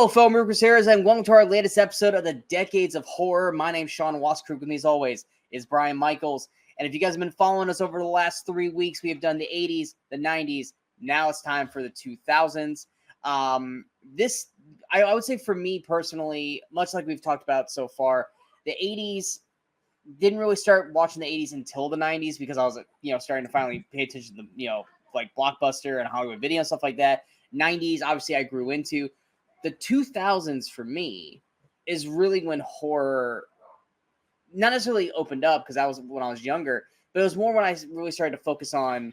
Hello, fellow Crusaders, and welcome to our latest episode of the Decades of Horror. My name's Sean Waskrug. With me, as always, is Brian Michaels. And if you guys have been following us over the last 3 weeks, we have done the 80s, the 90s. Now it's time for the 2000s. I would say for me personally, much like we've talked about so far, the 80s didn't really start watching the 80s until the 90s because I was, starting to finally pay attention to the, like Blockbuster and Hollywood Video and stuff like that. 90s, obviously, I grew into. The 2000s for me is really when horror not necessarily opened up because that was when I was younger, but it was more when I really started to focus on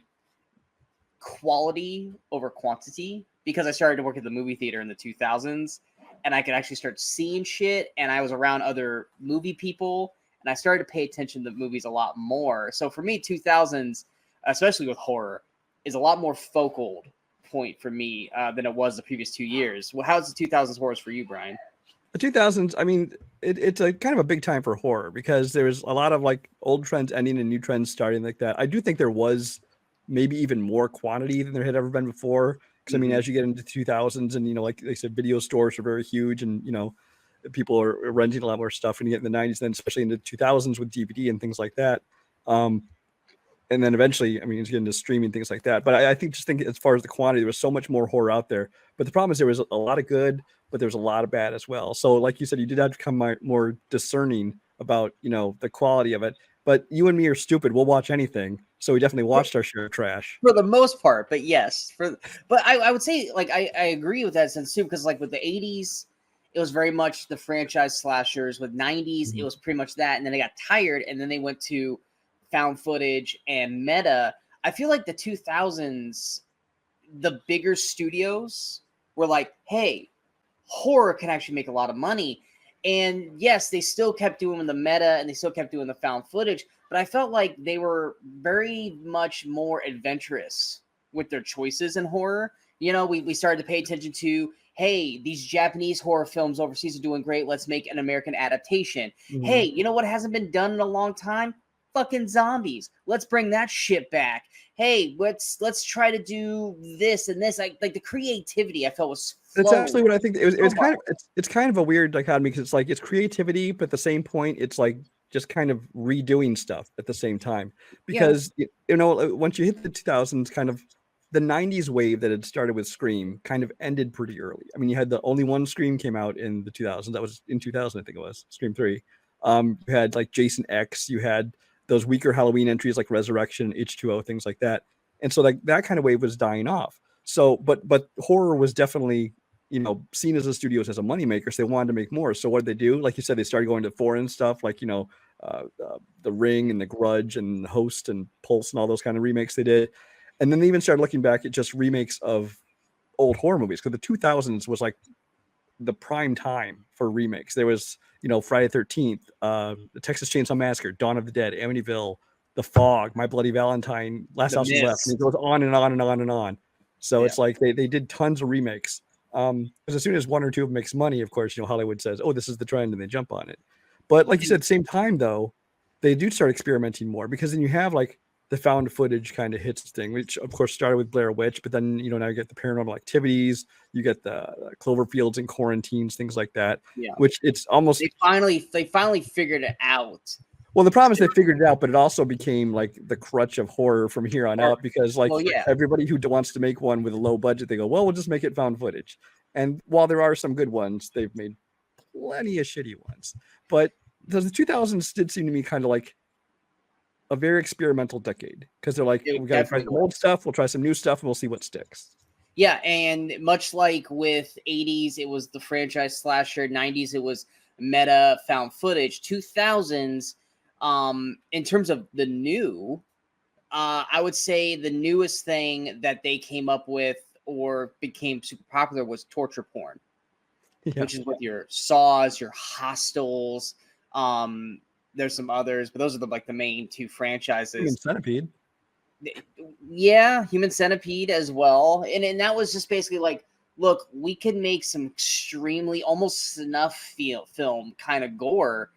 quality over quantity because I started to work at the movie theater in the 2000s and I could actually start seeing shit and I was around other movie people and I started to pay attention to movies a lot more. So for me, 2000s, especially with horror, is a lot more focal point for me than it was the previous 2 years. Well, how's the 2000s horrors for you, Brian? The 2000s, I mean, it's a kind of a big time for horror because there's a lot of like old trends ending and new trends starting like that. I do think there was maybe even more quantity than there had ever been before. Because I mean, as you get into 2000s and, like I said, video stores are very huge and, people are renting a lot more stuff and you get in the 90s, then especially into 2000s with DVD and things like that. And then eventually, I mean, it's getting into streaming, things like that. But I think as far as the quantity, there was so much more horror out there. But the problem is there was a lot of good, but there was a lot of bad as well. So like you said, you did have to become more discerning about, the quality of it. But you and me are stupid. We'll watch anything. So we definitely watched our share of trash. For the most part, but yes. But I would say, like, I agree with that sense too, because like with the 80s, it was very much the franchise slashers. With 90s, it was pretty much that. And then they got tired and then they went to found footage and meta. I feel like the 2000s, the bigger studios were like, hey, horror can actually make a lot of money. And yes, they still kept doing the meta and they still kept doing the found footage, but I felt like they were very much more adventurous with their choices in horror. We started to pay attention to, hey, these Japanese horror films overseas are doing great. Let's make an American adaptation. Hey, you know what hasn't been done in a long time? Fucking zombies. Let's bring that shit back. Hey, let's try to do this and this. Like the creativity I felt was that's actually what I think. It's kind of a weird dichotomy because it's like it's creativity, but at the same point, it's like just kind of redoing stuff at the same time. Because once you hit the 2000s, kind of the 90s wave that had started with Scream kind of ended pretty early. I mean, you had the only one Scream came out in the 2000s. That was in 2000, I think it was Scream 3. You had like Jason X. You had those weaker Halloween entries like Resurrection, H2O, things like that. And so like that kind of wave was dying off. So, but horror was definitely, seen as the studios as a moneymaker. So they wanted to make more. So what did they do? Like you said, they started going to foreign stuff like, The Ring and The Grudge and Host and Pulse and all those kind of remakes they did. And then they even started looking back at just remakes of old horror movies. Because the 2000s was like the prime time for remakes. There was, Friday the 13th, the Texas Chainsaw Massacre, Dawn of the Dead, Amityville, The Fog, My Bloody Valentine, Last House is Left. And it goes on and on and on and on. So it's like they did tons of remakes. Because as soon as one or two of them makes money, of course, Hollywood says, oh, this is the trend, and they jump on it. But like you said, at the same time, though, they do start experimenting more because then you have like the found footage kind of hits thing, which of course started with Blair Witch, but then, now you get the Paranormal Activities, you get the Cloverfields and Quarantines, things like that, which it's almost... They finally figured it out. Well, the problem is they figured it out, but it also became like the crutch of horror from here on out because everybody who wants to make one with a low budget, they go, well, we'll just make it found footage. And while there are some good ones, they've made plenty of shitty ones. But the 2000s did seem to me kind of like a very experimental decade because they're like, we got to try some old stuff, we'll try some new stuff, and we'll see what sticks. Yeah, and much like with 80s, it was the franchise slasher. 90s, it was meta found footage. 2000s, in terms of the new, I would say the newest thing that they came up with or became super popular was torture porn, which is with your Saws, your Hostels. There's some others, but those are the main two franchises. Human Centipede. Yeah, Human Centipede as well. And that was just basically like, look, we can make some extremely almost snuff film kind of gore.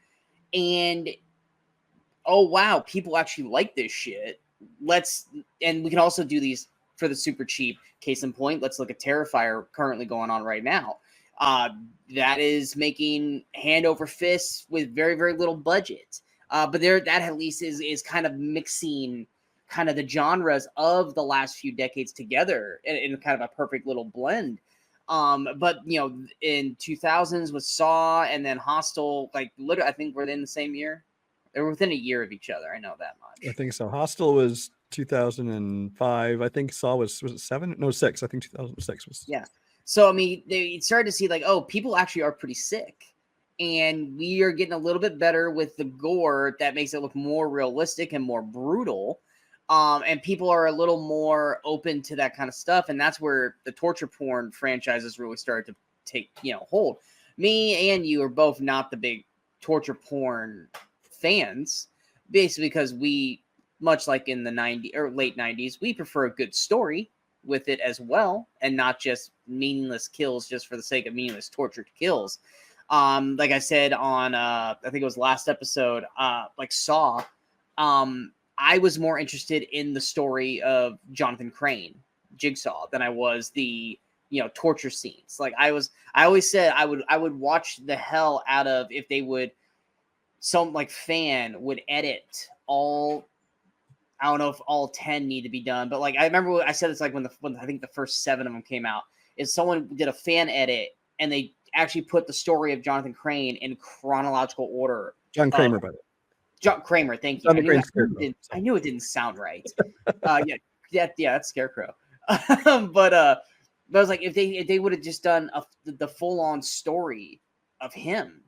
And oh wow, people actually like this shit. And we can also do these for the super cheap. Case in point, let's look at Terrifier currently going on right now. That is making hand over fist with very, very little budget. But that at least is kind of mixing kind of the genres of the last few decades together in kind of a perfect little blend. But in 2000s with Saw and then Hostel, like literally, I think we're in the same year. They're within a year of each other. I know that much. I think so. Hostel was 2005. I think Saw was it 7? No, 6. I think 2006 was. Yeah. So I mean, they started to see like, oh, people actually are pretty sick, and we are getting a little bit better with the gore that makes it look more realistic and more brutal. And people are a little more open to that kind of stuff, and that's where the torture porn franchises really started to take hold. Me and you are both not the big torture porn fans, basically because we, much like in the 90s or late 90s, we prefer a good story with it as well, and not just meaningless kills just for the sake of meaningless tortured kills. Like I said on I think it was last episode, like Saw, I was more interested in the story of Jonathan Crane, Jigsaw, than I was the torture scenes. Like I always said I would watch the hell out of if they would, some like fan would edit all, I don't know if all 10 need to be done, but like I remember I said it's like when I think the first 7 of them came out, is someone did a fan edit and they actually put the story of Jonathan Crane in chronological order. John Kramer, by the way. John Kramer, thank you. I knew it didn't sound right. That's Scarecrow. But I was like, if they would have just done the full on story of him,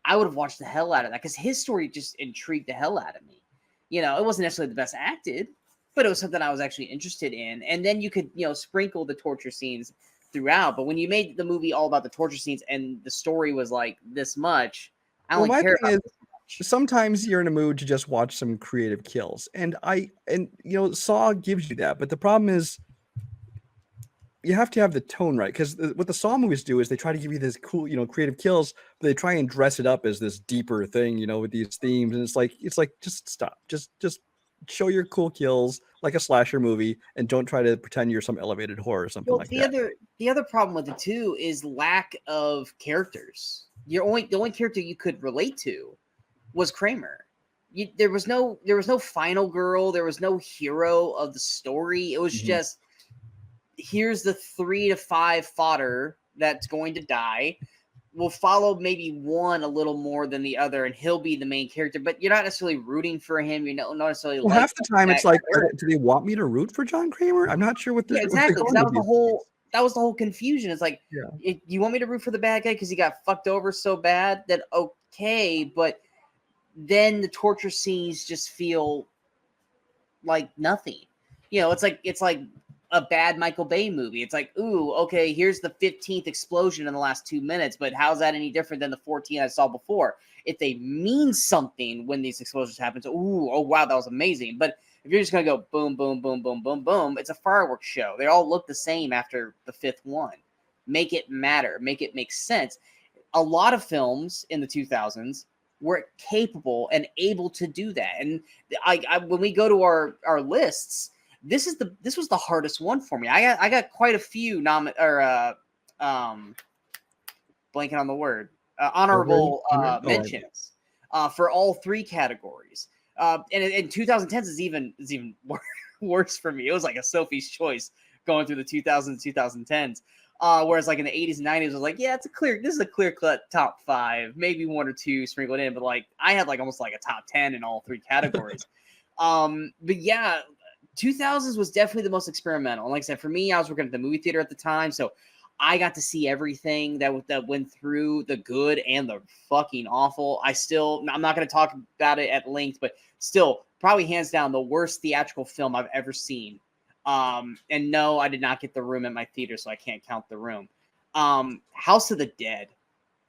I would have watched the hell out of that, because his story just intrigued the hell out of me. It wasn't necessarily the best acted, but it was something I was actually interested in. And then you could, sprinkle the torture scenes throughout. But when you made the movie all about the torture scenes and the story was like this much, I don't care about this much. Sometimes you're in a mood to just watch some creative kills. And Saw gives you that. But the problem is you have to have the tone right, because what the Saw movies do is they try to give you this cool, creative kills, but they try and dress it up as this deeper thing, with these themes, and it's like just stop, just show your cool kills like a slasher movie, and don't try to pretend you're some elevated horror or something like that. The other problem with it too is lack of characters. The only character you could relate to was Kramer. There was no final girl, there was no hero of the story. It was just, here's the 3 to 5 fodder that's going to die. We'll follow maybe one a little more than the other, and he'll be the main character. But you're not necessarily rooting for him. You're not necessarily. Well, half the time it's like, do they want me to root for John Kramer? I'm not sure what the exactly. That was the whole confusion. It's like, you want me to root for the bad guy because he got fucked over so bad? Then okay, but then the torture scenes just feel like nothing. It's like a bad Michael Bay movie. It's like, ooh, okay, here's the 15th explosion in the last 2 minutes, but how's that any different than the 14 I saw before? If they mean something when these explosions happen, so oh wow, that was amazing. But if you're just gonna go boom, boom, boom, boom, boom, boom, it's a fireworks show. They all look the same after the 5th one. Make it matter. Make it make sense. A lot of films in the 2000s were capable and able to do that. And I when we go to our lists, this was the hardest one for me. I got quite a few blanking on the word, honorable mentions for all 3 categories. And in 2010s is even worse for me. It was like a Sophie's choice going through the 2000s, 2010s. Whereas like in the 80s and 90s, it was like, yeah, this is a clear cut top 5, maybe 1 or 2 sprinkled in, but like I had like almost like a top 10 in all 3 categories. But yeah, 2000s was definitely the most experimental. And like I said, for me, I was working at the movie theater at the time, so I got to see everything that went through, the good and the fucking awful. I'm not going to talk about it at length, but still, probably hands down the worst theatrical film I've ever seen. And no, I did not get the room at my theater, so I can't count the room. House of the Dead.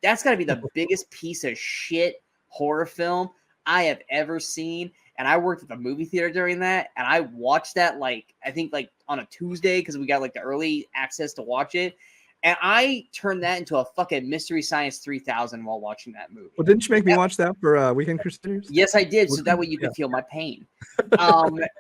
That's got to be the biggest piece of shit horror film I have ever seen. And I worked at the movie theater during that, and I watched that I think on a Tuesday, because we got like the early access to watch it. And I turned that into a fucking Mystery Science 3000 while watching that movie. Well, didn't you make me watch that for Weekend Crusaders? Yes, I did. So that way you could feel my pain.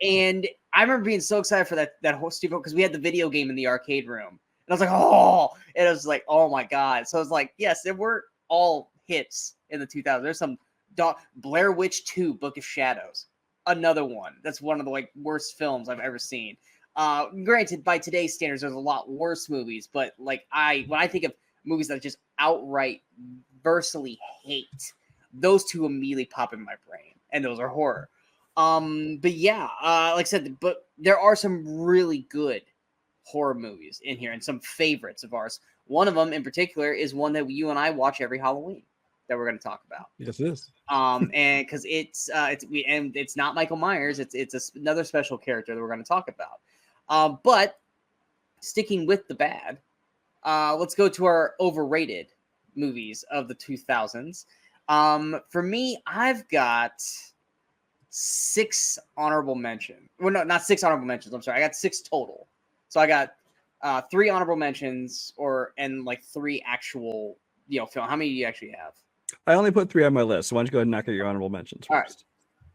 And I remember being so excited for that whole stupid, because we had the video game in the arcade room. And I was like, oh, and it was like, oh my god. So it's like, yes, there were all hits in the 2000s. There's some Blair Witch 2, Book of Shadows, another one. That's one of the like worst films I've ever seen. Granted, by today's standards, there's a lot worse movies, but like when I think of movies that I just outright versely hate, those two immediately pop in my brain, and those are horror. But yeah, like I said, but there are some really good horror movies in here and some favorites of ours. One of them in particular is one that you and I watch every Halloween that we're going to talk about. Yes, it is. And because it's not Michael Myers, it's another special character that we're going to talk about. But sticking with the bad, let's go to our overrated movies of the 2000s. For me, I've got 6 honorable mentions. Well, no, not 6 honorable mentions. I'm sorry, I got 6 total. So I got 3 honorable mentions, and like 3 actual, film. How many do you actually have? I only put 3 on my list. So why don't you go ahead and knock out your honorable mentions first? All right.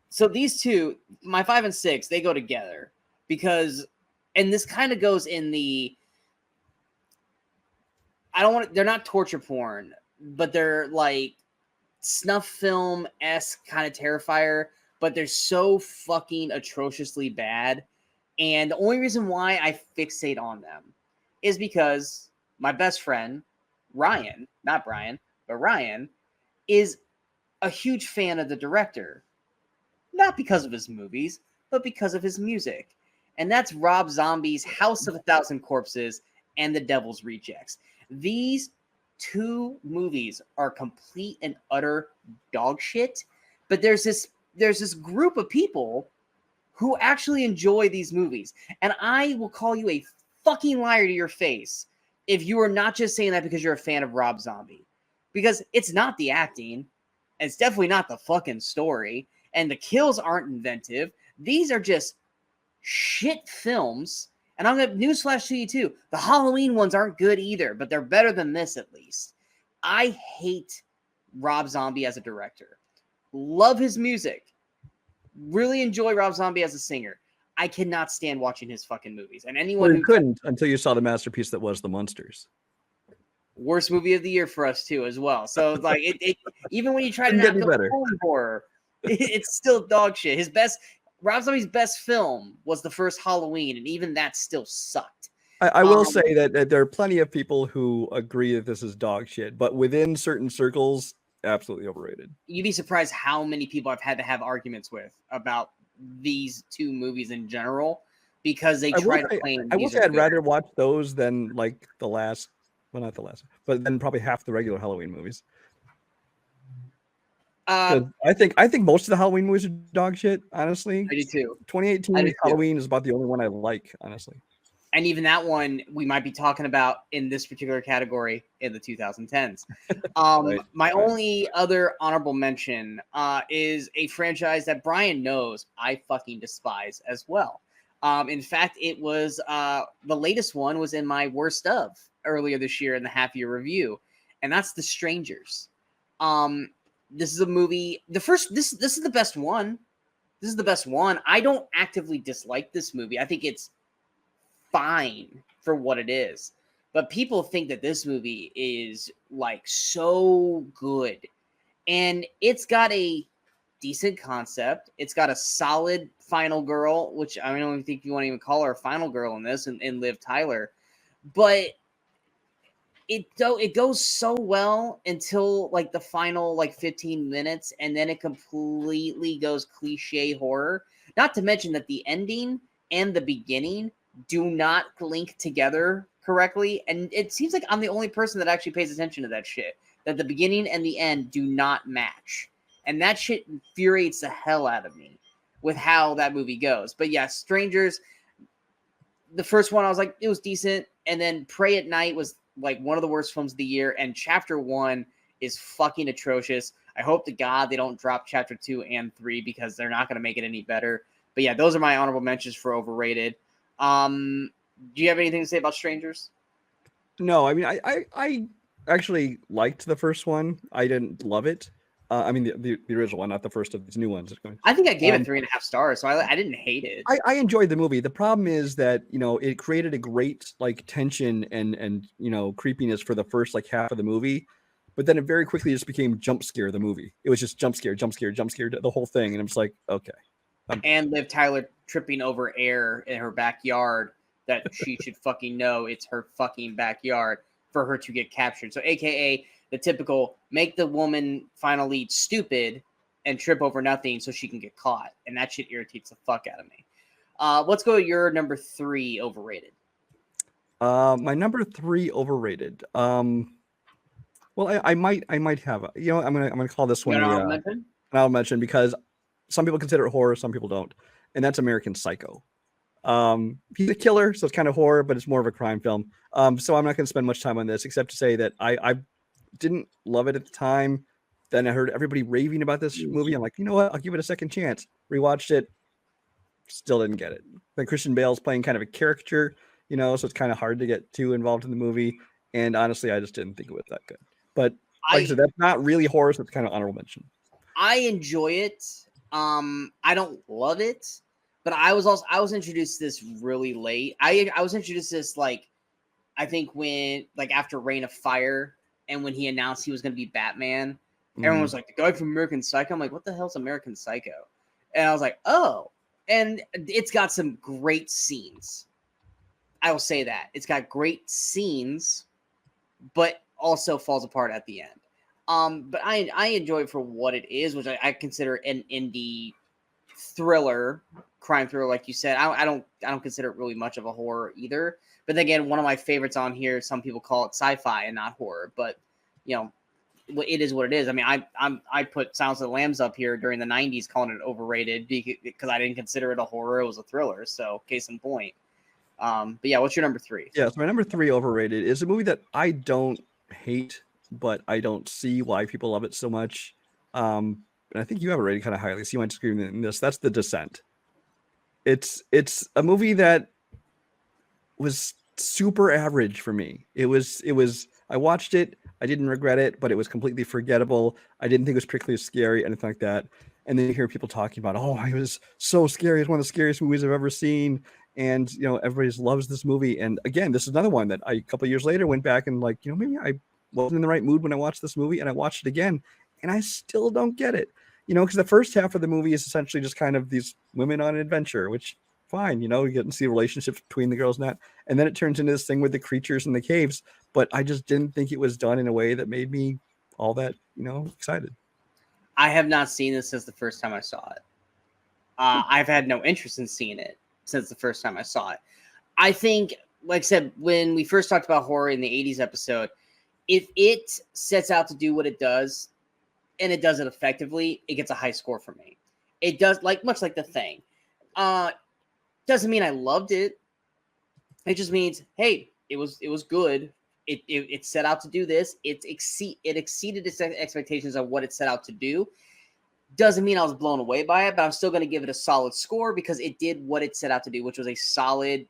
So these two, my 5 and 6, they go together because, and this kind of goes in the, they're not torture porn, but they're like snuff film-esque kind of Terrifier, but they're so fucking atrociously bad. And the only reason why I fixate on them is because my best friend, Ryan, not Brian, but Ryan, is a huge fan of the director. Not because of his movies, but because of his music. And that's Rob Zombie's House of a Thousand Corpses and The Devil's Rejects. These 2 movies are complete and utter dog shit, but there's this group of people who actually enjoy these movies. And I will call you a fucking liar to your face if you are not just saying that because you're a fan of Rob Zombie. Because it's not the acting, and it's definitely not the fucking story, and the kills aren't inventive. These are just shit films. And I'm going to newsflash to you too. The Halloween ones aren't good either, but they're better than this at least. I hate Rob Zombie as a director. Love his music. Really enjoy Rob Zombie as a singer. I cannot stand watching his fucking movies. And anyone who couldn't until you saw the masterpiece that was The Munsters. Worst movie of the year for us too, as well. So like it even when you try to not go horror, it's still dog shit. Rob Zombie's best film was the first Halloween, and even that still sucked. I will say that there are plenty of people who agree that this is dog shit, but within certain circles, absolutely overrated. You'd be surprised how many people I've had to have arguments with about these 2 movies in general because they try to claim. I will say I'd rather watch those than like the last. Well, not the last, but then probably half the regular Halloween movies. I think most of the Halloween movies are dog shit. Honestly, I do too. 2018 Halloween is about the only one I like. Honestly, and even that one we might be talking about in this particular category in the 2010s. My only other honorable mention is a franchise that Brian knows I fucking despise as well. In fact, it was the latest one was in my worst of earlier this year in the half-year review, and that's The Strangers. This is a movie. This is the best one. This is the best one. I don't actively dislike this movie. I think it's fine for what it is. But people think that this movie is like so good. And it's got a decent concept. It's got a solid final girl, which I don't even think you want to even call her a final girl in this, and Liv Tyler. But it goes so well until like the final like 15 minutes, and then it completely goes cliche horror. Not to mention that the ending and the beginning do not link together correctly, and it seems like I'm the only person that actually pays attention to that shit. That the beginning and the end do not match, and that shit infuriates the hell out of me with how that movie goes. But yeah, Strangers. The first one I was like, it was decent, and then Pray at Night was like one of the worst films of the year, and Chapter 1 is fucking atrocious. I hope to God they don't drop Chapter 2 and 3 because they're not going to make it any better. But yeah, those are my honorable mentions for overrated. Do you have anything to say about Strangers? No, I mean, I actually liked the first one. I didn't love it. I mean the original one, not the first of these new ones. I think I gave it 3.5 stars, so I didn't hate it. I enjoyed the movie. The problem is that it created a great like tension and creepiness for the first like half of the movie, but then it very quickly just became jump scare the movie. It was just jump scare, the whole thing, and I'm just like, okay. And Liv Tyler tripping over air in her backyard that she should fucking know it's her fucking backyard for her to get captured. So AKA the typical make the woman final lead stupid and trip over nothing so she can get caught. And that shit irritates the fuck out of me. Let's go to your number 3 overrated. My number 3 overrated. Well, I might have I'm gonna call this one an honorable mention because some people consider it horror, some people don't, and that's American Psycho. He's a killer, so it's kind of horror, but it's more of a crime film. So I'm not going to spend much time on this, except to say that I didn't love it at the time. Then I heard everybody raving about this movie. I'm like, you know what? I'll give it a second chance. Rewatched it, still didn't get it. Then Christian Bale's playing kind of a caricature, so it's kind of hard to get too involved in the movie. And honestly, I just didn't think it was that good. But like I said, that's not really horror, so it's kind of honorable mention. I enjoy it. I don't love it, but I was introduced to this really late. I was introduced to this I think when after Reign of Fire and when he announced he was going to be Batman, everyone was like, the guy from American Psycho. I'm like, what the hell's American Psycho? And I was like, oh, and it's got some great scenes. I will say that it's got great scenes, but also falls apart at the end. But I enjoy it for what it is, which I consider an indie thriller, crime thriller, like you said. I don't consider it really much of a horror either. But then again, one of my favorites on here, some people call it sci-fi and not horror, but it is what it is. I mean, I put Silence of the Lambs up here during the 90s, calling it overrated because I didn't consider it a horror; it was a thriller. So, case in point. But yeah, what's your number 3? Yeah, so my number 3 overrated is a movie that I don't hate, but I don't see why people love it so much. And I think you have it rated kind of highly, so you might disagree with this. That's The Descent. It's a movie that was super average for me. It was I watched it, I didn't regret it, but it was completely forgettable. I didn't think it was particularly scary, anything like that. And then you hear people talking about, oh, it was so scary. It's one of the scariest movies I've ever seen. And, everybody loves this movie. And again, this is another one that a couple of years later went back and maybe I wasn't in the right mood when I watched this movie, and I watched it again and I still don't get it, because the first half of the movie is essentially just kind of these women on an adventure, which fine, you get to see relationships between the girls and that. And then it turns into this thing with the creatures in the caves, but I just didn't think it was done in a way that made me all that, excited. I have not seen this since the first time I saw it. I've had no interest in seeing it since the first time I saw it. I think, like I said, when we first talked about horror in the 80s episode, if it sets out to do what it does and it does it effectively, it gets a high score for me. It does, much like The Thing. Doesn't mean I loved it. It just means, hey, it was good. It set out to do this. It exceeded its expectations of what it set out to do. Doesn't mean I was blown away by it, but I'm still going to give it a solid score because it did what it set out to do, which was a solid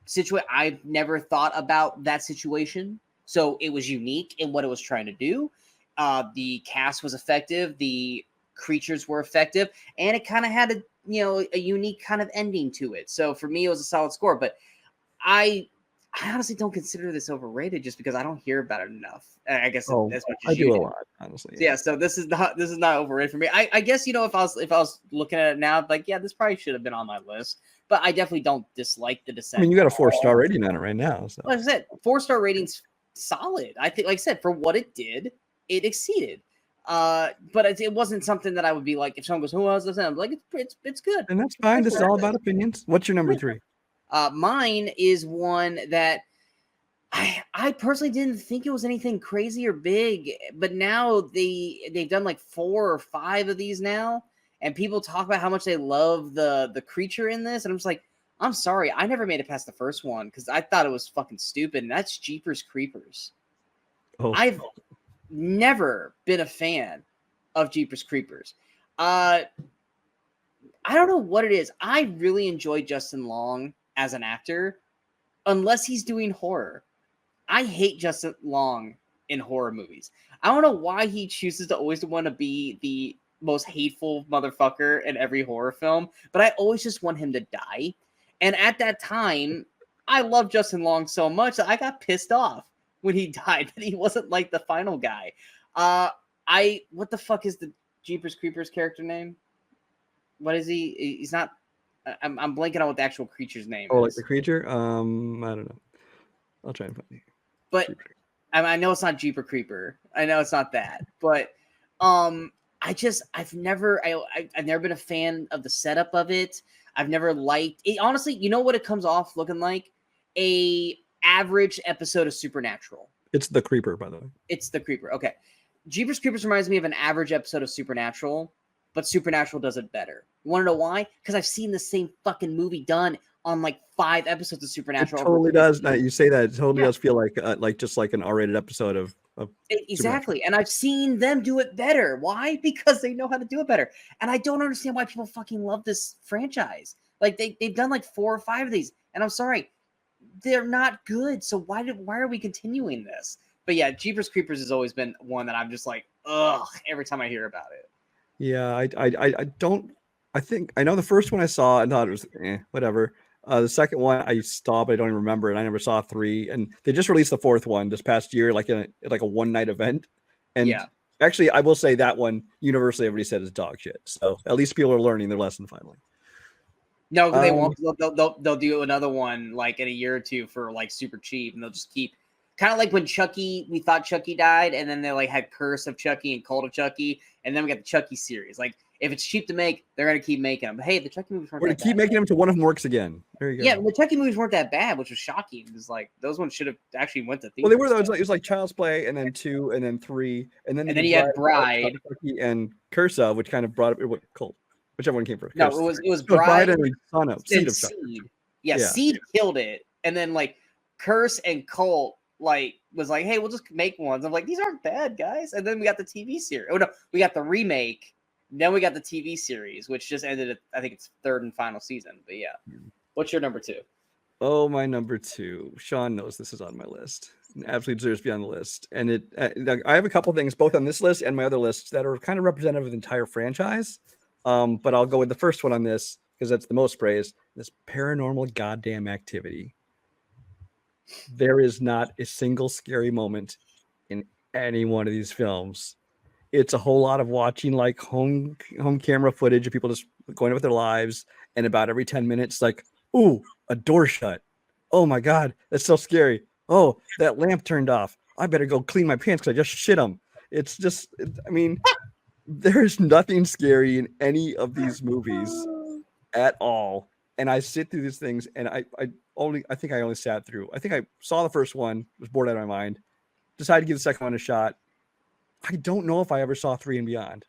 situation. I've never thought about that situation, so it was unique in what it was trying to do. The cast was effective. The creatures were effective, and it kind of had a unique kind of ending to it. So for me, it was a solid score, but I honestly don't consider this overrated just because I don't hear about it enough. I guess that's what I do a lot, honestly. Yeah, so this is not overrated for me. I guess if I was looking at it now, this probably should have been on my list. But I definitely don't dislike The Descent. I mean, you got a 4-star rating on it right now. So. Like I said, 4-star rating's solid. I think, like I said, for what it did, it exceeded. But it wasn't something that I would be like, if someone goes, "Who else does that?" I'm like, it's good. And that's fine. This is all about opinions. What's your number 3? Mine is one that I personally didn't think it was anything crazy or big, but now they've done 4 or 5 of these now, and people talk about how much they love the creature in this, and I'm just like, I'm sorry, I never made it past the first one because I thought it was fucking stupid, and that's Jeepers Creepers. Oh. I've never been a fan of Jeepers Creepers. I don't know what it is. I really enjoy Justin Long as an actor, unless he's doing horror. I hate Justin Long in horror movies. I don't know why he chooses to always want to be the most hateful motherfucker in every horror film, but I always just want him to die. And at that time, I love Justin Long so much that I got pissed off when he died that he wasn't like the final guy. What the fuck is the Jeepers Creepers character name? What is he? He's not. I'm blanking on what the actual creature's name is. Oh, like the creature? I don't know. I'll try and find it. But I know it's not Jeeper Creeper. I know it's not that. But I've never been a fan of the setup of it. I've never liked it. Honestly, you know what it comes off looking like? A average episode of Supernatural. It's the Creeper, by the way. It's the Creeper. Okay. Jeepers Creepers reminds me of an average episode of Supernatural, but Supernatural does it better. You want to know why? Because I've seen the same fucking movie done on like 5 episodes of Supernatural. It totally does. Now you say that, it totally does feel like just like an R-rated episode of exactly. And I've seen them do it better. Why? Because they know how to do it better. And I don't understand why people fucking love this franchise. Like they've done like 4 or 5 of these, and I'm sorry, they're not good. So why are we continuing this? But yeah, Jeepers Creepers has always been one that I'm just like, ugh, every time I hear about it. Yeah, I think I know the first one I saw and thought it was whatever. The second one I saw, but I don't even remember it. I never saw 3, and they just released the 4th one this past year, like a one-night event. And actually, I will say that one universally everybody said is dog shit. So at least people are learning their lesson finally. No, they won't. They'll do another one like in a year or 2 for like super cheap, and they'll just keep kind of like when Chucky. We thought Chucky died, and then they like had Curse of Chucky and Cult of Chucky, and then we got the Chucky series. Like if it's cheap to make, they're gonna keep making them. But hey, the Chucky movies weren't. We're gonna keep making them to one of them works again. There you go. Yeah, the Chucky movies weren't that bad, which was shocking. It was like those ones should have actually went to theaters. Well, they were. It was like Child's Play, and then 2, and then 3, and then you had Bride and Curse of, which kind of brought up Cult. Whichever one came first. No, it was Bride and Son of Seed of Seed. Yeah, Seed killed it, and then like Curse and Cult like was like, hey, we'll just make ones. I'm like, these aren't bad, guys. And then we got the TV series. Oh no, we got the remake. Then we got the TV series, which just ended at, I think it's 3rd and final season. But yeah, what's your number 2? Oh, my number 2. Sean knows this is on my list. It absolutely deserves to be on the list. And I have a couple things both on this list and my other lists that are kind of representative of the entire franchise. But I'll go with the first one on this because that's the most praised. This Paranormal Goddamn Activity. There is not a single scary moment in any one of these films. It's a whole lot of watching like home camera footage of people just going with their lives, and about every 10 minutes, like, ooh, a door shut. Oh my God, that's so scary. Oh, that lamp turned off. I better go clean my pants because I just shit them. It's just, I mean, there's nothing scary in any of these movies at all. And I sit through these things, and I think I only sat through. I think I saw the first one, was bored out of my mind, decided to give the second one a shot. I don't know if I ever saw 3 and beyond,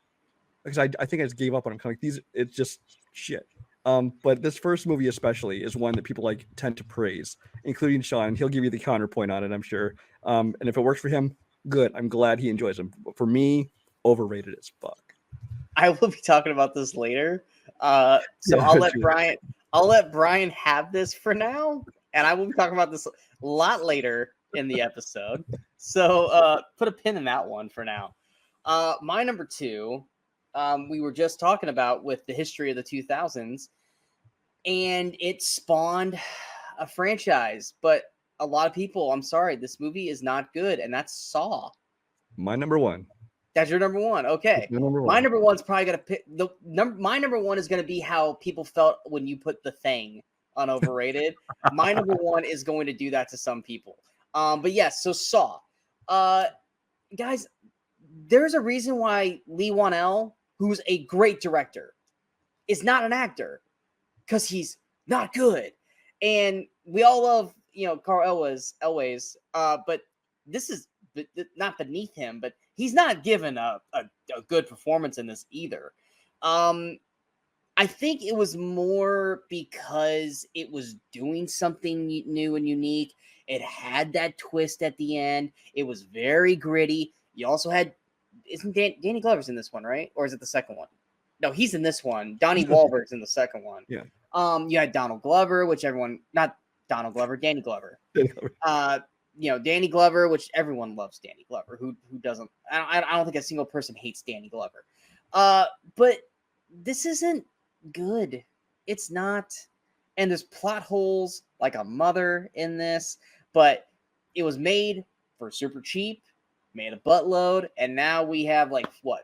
because I think I just gave up on them. Like these, it's just shit. But this first movie especially is one that people like tend to praise, including Sean. He'll give you the counterpoint on it, I'm sure. And if it works for him, good. I'm glad he enjoys them. But for me, overrated as fuck. I will be talking about this later. So I'll let Brian have this for now, and I will be talking about this a lot later in the episode. So put a pin in that one for now. My number 2, we were just talking about with the history of the 2000s, and it spawned a franchise. But a lot of people, I'm sorry, this movie is not good, and that's Saw. My number 1. That's your number 1. Okay. My number 1's probably gonna pick my number 1 is gonna be how people felt when you put The Thing on overrated. My number 1 is going to do that to some people. But yes, so Saw. Guys, there's a reason why Lee Wan-el, who's a great director, is not an actor, because he's not good. And we all love, Carl Elways, but this is not beneath him, but he's not given a good performance in this either. I think it was more because it was doing something new and unique. It had that twist at the end. It was very gritty. You also had, isn't Danny Glover's in this one, right? Or is it the second one? No, he's in this one. Donnie Wahlberg's in the second one. Yeah. You had Donald Glover, which everyone, not Donald Glover, Danny Glover. Danny Glover, which everyone loves Danny Glover. Who doesn't? I don't think a single person hates Danny Glover. But this isn't good. It's not. And there's plot holes like a mother in this, but it was made for super cheap, made a buttload, and now we have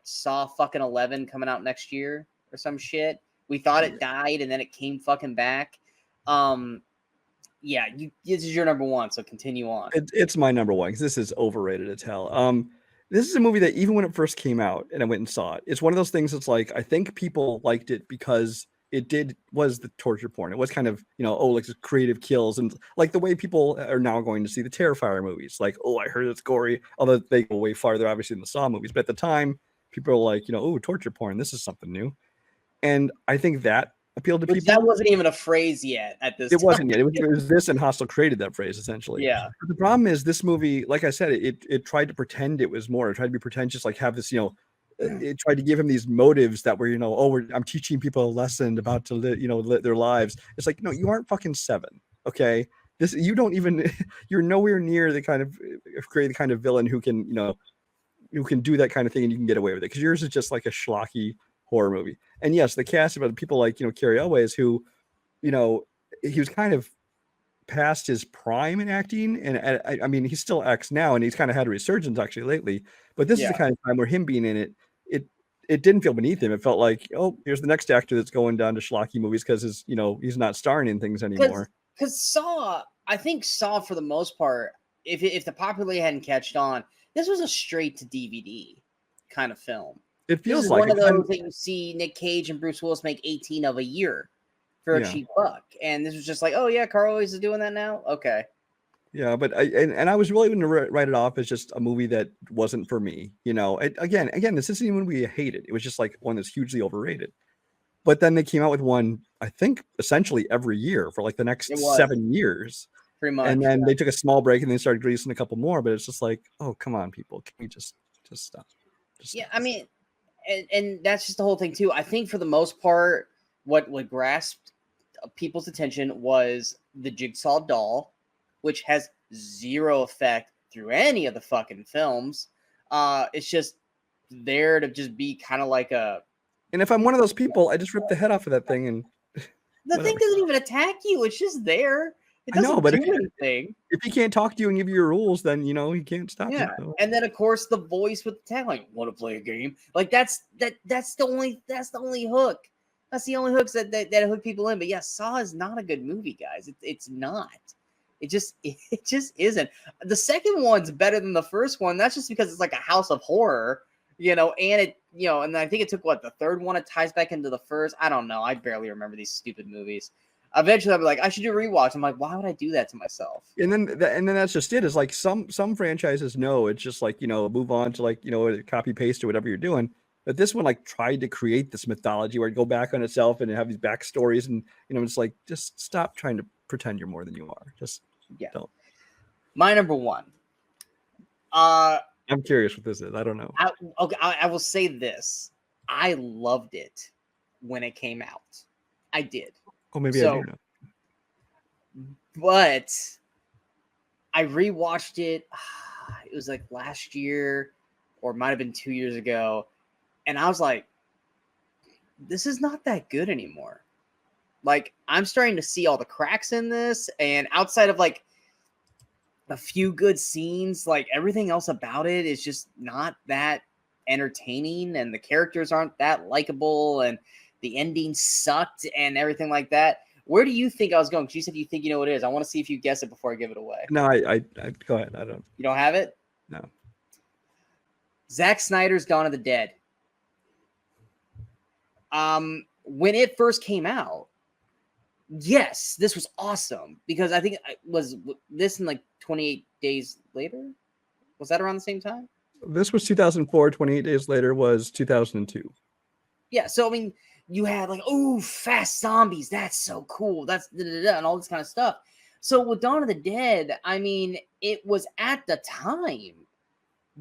Saw fucking 11 coming out next year or some shit. We thought it died and then it came fucking back. Yeah, this is your number one, so continue on. It's my number one because this is overrated as hell. This is a movie that even when it first came out and I went and saw it, it's one of those things that's like, I think people liked it because was the torture porn. It was kind of, like creative kills and like the way people are now going to see the Terrifier movies. Like, oh, I heard it's gory, although they go way farther, obviously, than the Saw movies. But at the time, people are like, oh, torture porn, this is something new. And I think that appealed to people. That wasn't even a phrase yet at this time. It wasn't yet. It was this, and Hostel created that phrase, essentially. Yeah. But the problem is this movie, like I said, it tried to pretend it was more. It tried to be pretentious, like have this, it tried to give him these motives that were, I'm teaching people a lesson about to live their lives. It's like, no, you aren't fucking 7. Okay. You don't even, you're nowhere near the kind of villain who can do that kind of thing and you can get away with it. Cause yours is just like a schlocky horror movie. And yes, the cast about people like, Cary Elwes, who, he was kind of past his prime in acting. And I mean, he's still acts now and he's kind of had a resurgence actually lately, but this is the kind of time where him being in it, it didn't feel beneath him. It felt like, oh, here's the next actor that's going down to schlocky movies because he's not starring in things anymore. Because Saw for the most part, if the popularity hadn't catched on, this was a straight to DVD kind of film. It feels like one of those that you see Nick Cage and Bruce Willis make 18 of a year for a cheap buck, and this was just like, oh yeah, Carl Elwes is doing that now. Okay. Yeah, but I was really going to write it off as just a movie that wasn't for me. Again, this isn't even a movie I hated. It was just like one that's hugely overrated. But then they came out with one, I think, essentially every year for like the next 7 years. Pretty much. And then they took a small break and they started releasing a couple more. But it's just like, oh, come on, people, can we just stop? Stop. I mean, and that's just the whole thing too. I think for the most part, what grasped people's attention was the Jigsaw doll, which has zero effect through any of the fucking films. It's just there to just be kind of like a... And if I'm one of those people, I just rip the head off of that thing and... The thing doesn't even attack you. It's just there. It doesn't do anything. If he can't talk to you and give you your rules, then, he can't stop you. So. And then, of course, the voice with the tagline, want to play a game? Like, that's the only hook. That's the only hooks that hook people in. But yeah, Saw is not a good movie, guys. It's not. It just isn't. The second one's better than the first one. That's just because it's like a house of horror, and it, and I think it took the third one. It ties back into the first. I don't know. I barely remember these stupid movies. Eventually, I'll be like, I should do a rewatch. I'm like, why would I do that to myself? And then that's just it. Is like some franchises know it's just like move on to copy paste or whatever you're doing. But this one tried to create this mythology where it go back on itself and have these backstories and it's like just stop trying to pretend you're more than you are. Just don't. My number one. I'm curious what this is. I don't know. I will say this. I loved it when it came out. I did. Oh, maybe I do know. But I rewatched it. It was like last year, or it might have been 2 years ago, and I was like, "This is not that good anymore." Like, I'm starting to see all the cracks in this, and outside of like a few good scenes, like everything else about it is just not that entertaining, and the characters aren't that likable, and the ending sucked and everything like that. Where do you think I was going? Because you said you think you know what it is. I want to see if you guess it before I give it away. No, I go ahead. I don't. You don't have it? No. Zack Snyder's Dawn of the Dead. When it first came out, yes, this was awesome because I think it was this in like 28 Days Later. Was that around the same time? This was 2004. 28 Days Later was 2002. Yeah, so I mean, you had like, oh, fast zombies. That's so cool. That's and all this kind of stuff. So with Dawn of the Dead, I mean, it was at the time.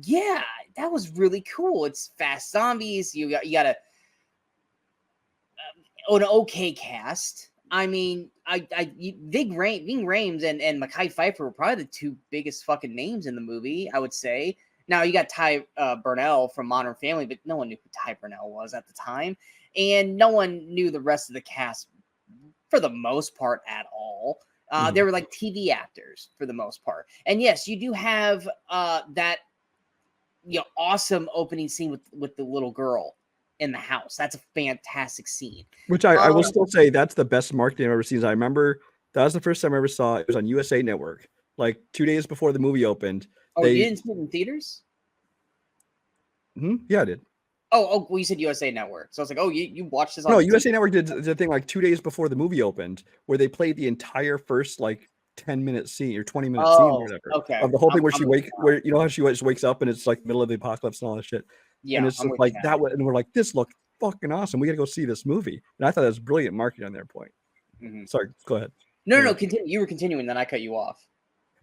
Yeah, that was really cool. It's fast zombies. You got an okay cast. I mean, Ving Rhames and Mekhi Phifer were probably the two biggest fucking names in the movie, I would say. Now you got Ty Burnell from Modern Family, but no one knew who Ty Burnell was at the time, and no one knew the rest of the cast for the most part at all. They were like TV actors for the most part, and yes, you do have that awesome opening scene with the little girl in the house. That's a fantastic scene. Which I will still say that's the best marketing I've ever seen. I remember that was the first time I ever saw it. It was on USA Network, like 2 days before the movie opened. Oh, you didn't see it in theaters? Yeah, I did. Oh, well, you said USA Network. So I was like, oh, you watched this on No, USA Network did the thing like 2 days before the movie opened, where they played the entire first like 10-minute scene or 20-minute scene or whatever. Okay. Of the whole thing where you know how she just wakes up and it's like middle of the apocalypse and all that shit. Yeah. And it's just like that, and we're like, this looked fucking awesome. We got to go see this movie. And I thought that was brilliant marketing on their point. Sorry, go ahead. No, continue. You were continuing, then I cut you off.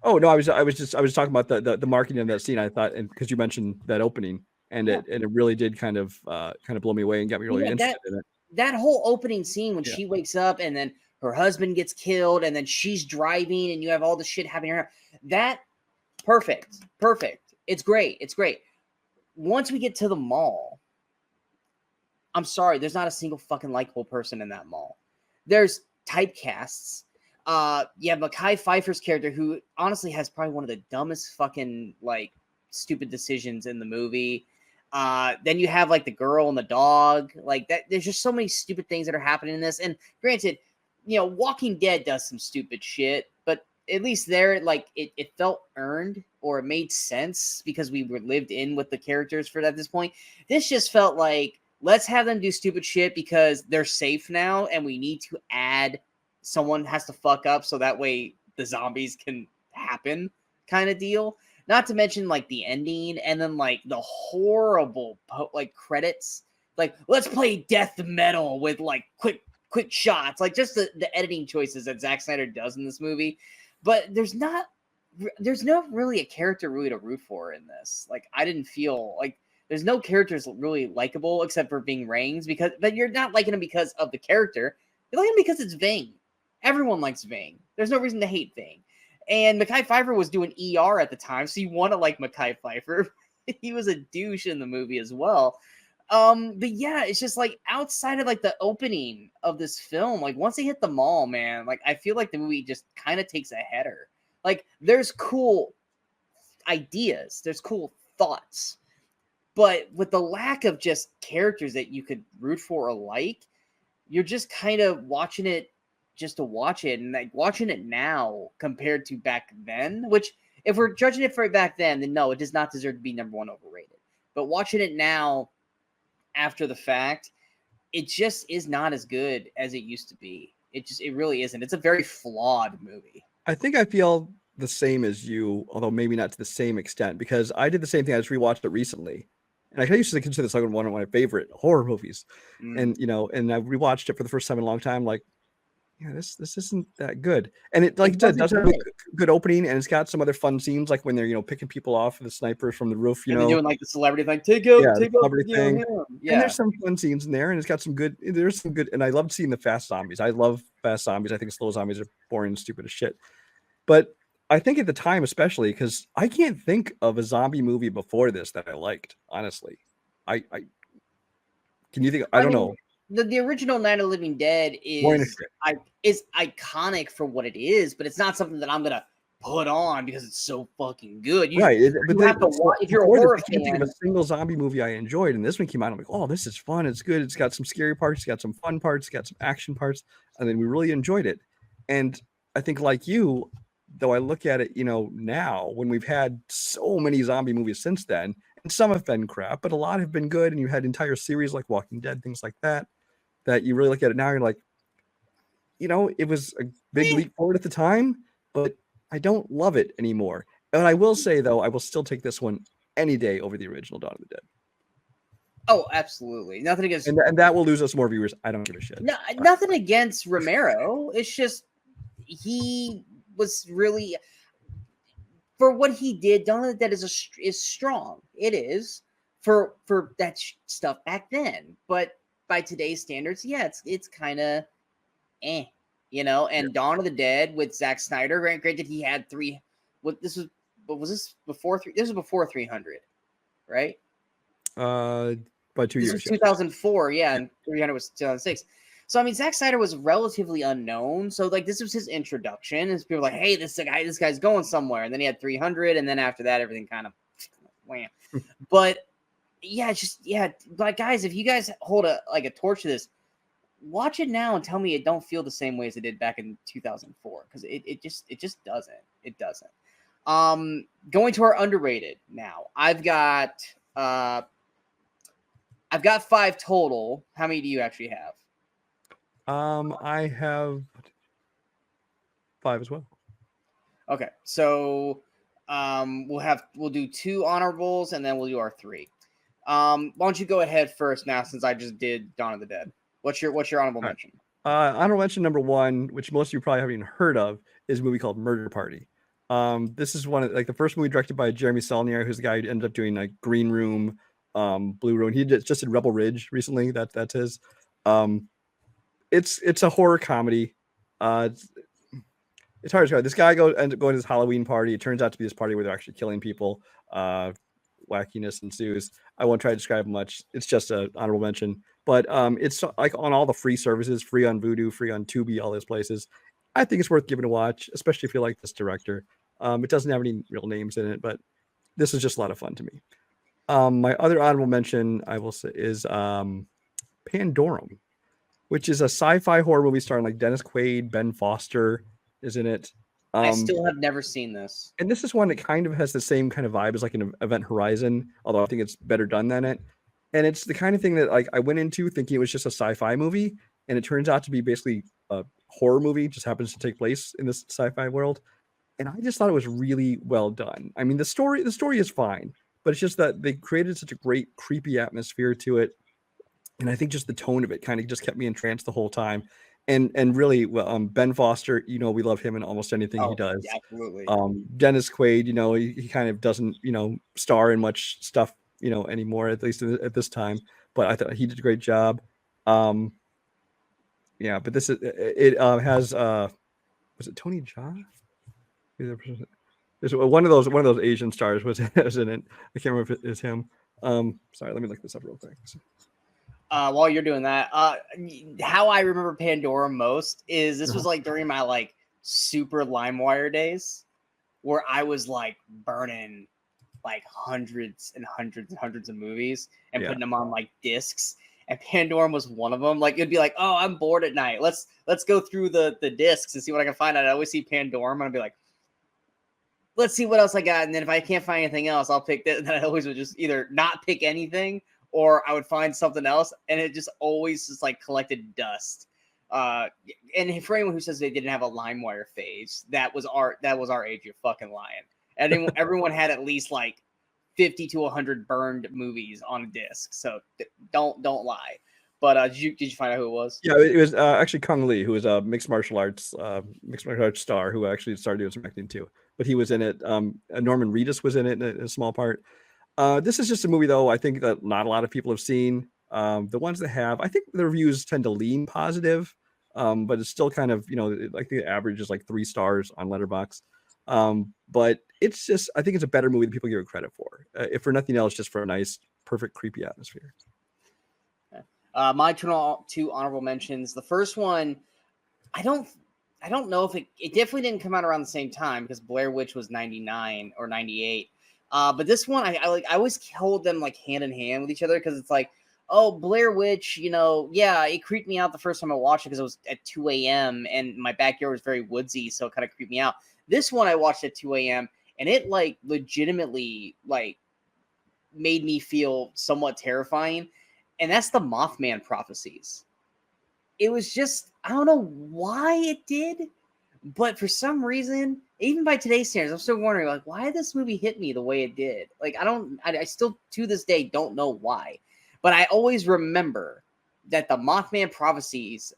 Oh no, I was talking about the marketing of that scene. I thought, and because you mentioned that opening, and it really did kind of blow me away and got me really interested in it. That whole opening scene when she wakes up and then her husband gets killed and then she's driving and you have all the shit happening around. That perfect. It's great. Once we get to the mall, I'm sorry, there's not a single fucking likable person in that mall. There's typecasts. You have Mekhi Phifer's character, who honestly has probably one of the dumbest fucking like stupid decisions in the movie. Then you have like the girl and the dog, like that. There's just so many stupid things that are happening in this. And granted, Walking Dead does some stupid shit, but at least there, like it felt earned or it made sense because we were lived in with the characters for at this point. This just felt like, let's have them do stupid shit because they're safe now, and we need to add someone has to fuck up so that way the zombies can happen kind of deal. Not to mention like the ending and then like the horrible like credits. Like, let's play death metal with like quick shots. Like just the editing choices that Zack Snyder does in this movie. But there's no really a character really to root for in this. Like, I didn't feel like there's no characters really likable except for Ving Rhames, but you're not liking him because of the character. You like him because it's Ving. Everyone likes Ving. There's no reason to hate Ving. And Mekhi Phifer was doing ER at the time, so you want to like Mekhi Phifer. He was a douche in the movie as well. But yeah, it's just like outside of like the opening of this film, like once they hit the mall, man, like I feel like the movie just kind of takes a header. Like there's cool ideas, there's cool thoughts, but with the lack of just characters that you could root for or like, you're just kind of watching it just to watch it. And like watching it now compared to back then, which if we're judging it for back then no, it does not deserve to be number one overrated. But watching it now after the fact, it just is not as good as it used to be. It really isn't. It's a very flawed movie. I think I feel the same as you, although maybe not to the same extent, because I did the same thing. I just rewatched it recently. And I used to consider this like one of my favorite horror movies. And and I rewatched it for the first time in a long time, like, yeah, this isn't that good. And it like does have a good opening, and it's got some other fun scenes, like when they're picking people off with the sniper from the roof, and they're doing like the celebrity thing, take out celebrity thing. Yeah. And there's some fun scenes in there, and it's got some good. There's some good, and I loved seeing the fast zombies. I love fast zombies. I think slow zombies are boring and stupid as shit. But I think at the time, especially because I can't think of a zombie movie before this that I liked. Honestly, I can you think? I don't know. The original Night of the Living Dead is iconic for what it is, but it's not something that I'm gonna put on because it's so fucking good. If you're a horror fan, I can't think of a single zombie movie I enjoyed, and this one came out. I'm like, oh, this is fun. It's good. It's got some scary parts. It's got some fun parts. It's got some action parts, and then we really enjoyed it. And I think, like you, though, I look at it, now when we've had so many zombie movies since then, and some have been crap, but a lot have been good, and you had entire series like Walking Dead, things like that. That you really look at it now, you're like, it was a big leap forward at the time, but I don't love it anymore. And I will say, though, I will still take this one any day over the original Dawn of the Dead. Oh, absolutely. Nothing against... And that will lose us more viewers. I don't give a shit. No, nothing against Romero. It's just he was really... For what he did, Dawn of the Dead is strong. It is. For that stuff back then. But... by today's standards, yeah, it's kind of you know, and Dawn of the Dead with Zack Snyder. Granted, he had three. What was this before three? This was before 300, right? By 2 This years. was 2004, yeah, and 300 was 2006. So I mean, Zack Snyder was relatively unknown. So like, this was his introduction, and people were like, "Hey, this guy's going somewhere." And then he had 300, and then after that, everything kind of wham. But yeah, like guys, if you guys hold a torch to this, watch it now and tell me it don't feel the same way as it did back in 2004, because it just doesn't. It doesn't. Going to our underrated now. I've got 5 total. How many do you actually have? I have 5 as well. Okay, so we'll do 2 honorables and then we'll do our 3. Why don't you go ahead first now, since I just did Dawn of the Dead? What's your honorable mention? Honorable mention number 1, which most of you probably haven't even heard of, is a movie called Murder Party. This is one of the first movie directed by Jeremy Saulnier, who's the guy who ended up doing like Green Room, Blue Room. He just did Rebel Ridge recently. That's his. It's a horror comedy. It's hard to describe. This guy ends up going to this Halloween party. It turns out to be this party where they're actually killing people. Wackiness ensues. I won't try to describe much. It's just an honorable mention. But it's like on all the free services, free on Vudu, free on Tubi, all those places. I think it's worth giving a watch, especially if you like this director. It doesn't have any real names in it, but this is just a lot of fun to me. My other honorable mention, I will say, is Pandorum, which is a sci-fi horror movie starring like Dennis Quaid, Ben Foster is in it. I still have never seen this. And this is one that kind of has the same kind of vibe as like an Event Horizon, although I think it's better done than it. And it's the kind of thing that like I went into thinking it was just a sci-fi movie, and it turns out to be basically a horror movie, just happens to take place in this sci-fi world. And I just thought it was really well done. I mean, the story is fine, but it's just that they created such a great creepy atmosphere to it. And I think just the tone of it kind of just kept me entranced the whole time. And really, well, Ben Foster, you know, we love him in almost anything he does. Yeah, absolutely. Dennis Quaid, you know, he kind of doesn't, you know, star in much stuff, you know, anymore, at least at this time. But I thought he did a great job. Yeah, but this has was it Tony Jaa? There's one of those Asian stars was in it. I can't remember if it is him. Sorry, let me look this up real quick. While you're doing that, how I remember Pandora most is this was like during my like super LimeWire days, where I was like burning like hundreds and hundreds and hundreds of movies and putting them on like discs. And Pandora was one of them. Like it'd be like, oh, I'm bored at night. Let's go through the discs and see what I can find. I'd always see Pandora, and I'd be like, let's see what else I got. And then if I can't find anything else, I'll pick that. And then I always would just either not pick anything, or I would find something else, and it just always just like collected dust. And for anyone who says they didn't have a LimeWire phase, that was our age. You're fucking lying. And everyone had at least like 50 to 100 burned movies on a disc. So don't lie. But did you find out who it was? Yeah, it was actually Kung Lee, who was a mixed martial arts star who actually started doing some acting too. But he was in it. Norman Reedus was in it in a small part. This is just a movie, though, I think that not a lot of people have seen. The ones that have, I think the reviews tend to lean positive, but it's still kind of, you know, like the average is like 3 stars on Letterboxd. But it's just, I think it's a better movie than people give it credit for. If for nothing else, just for a nice, perfect, creepy atmosphere. My 2 honorable mentions. The first one, I don't know if it definitely didn't come out around the same time, because Blair Witch was 99 or 98. But this one, I always hold them like hand in hand with each other, because it's like, oh, Blair Witch, you know, yeah, it creeped me out the first time I watched it because it was at 2 a.m. and my backyard was very woodsy, so it kind of creeped me out. This one I watched at 2 a.m. and it like legitimately like made me feel somewhat terrifying, and that's the Mothman Prophecies. It was just, I don't know why it did, but for some reason, even by today's standards, I'm still wondering, like, why this movie hit me the way it did. Like, I still, to this day, don't know why. But I always remember that the Mothman Prophecies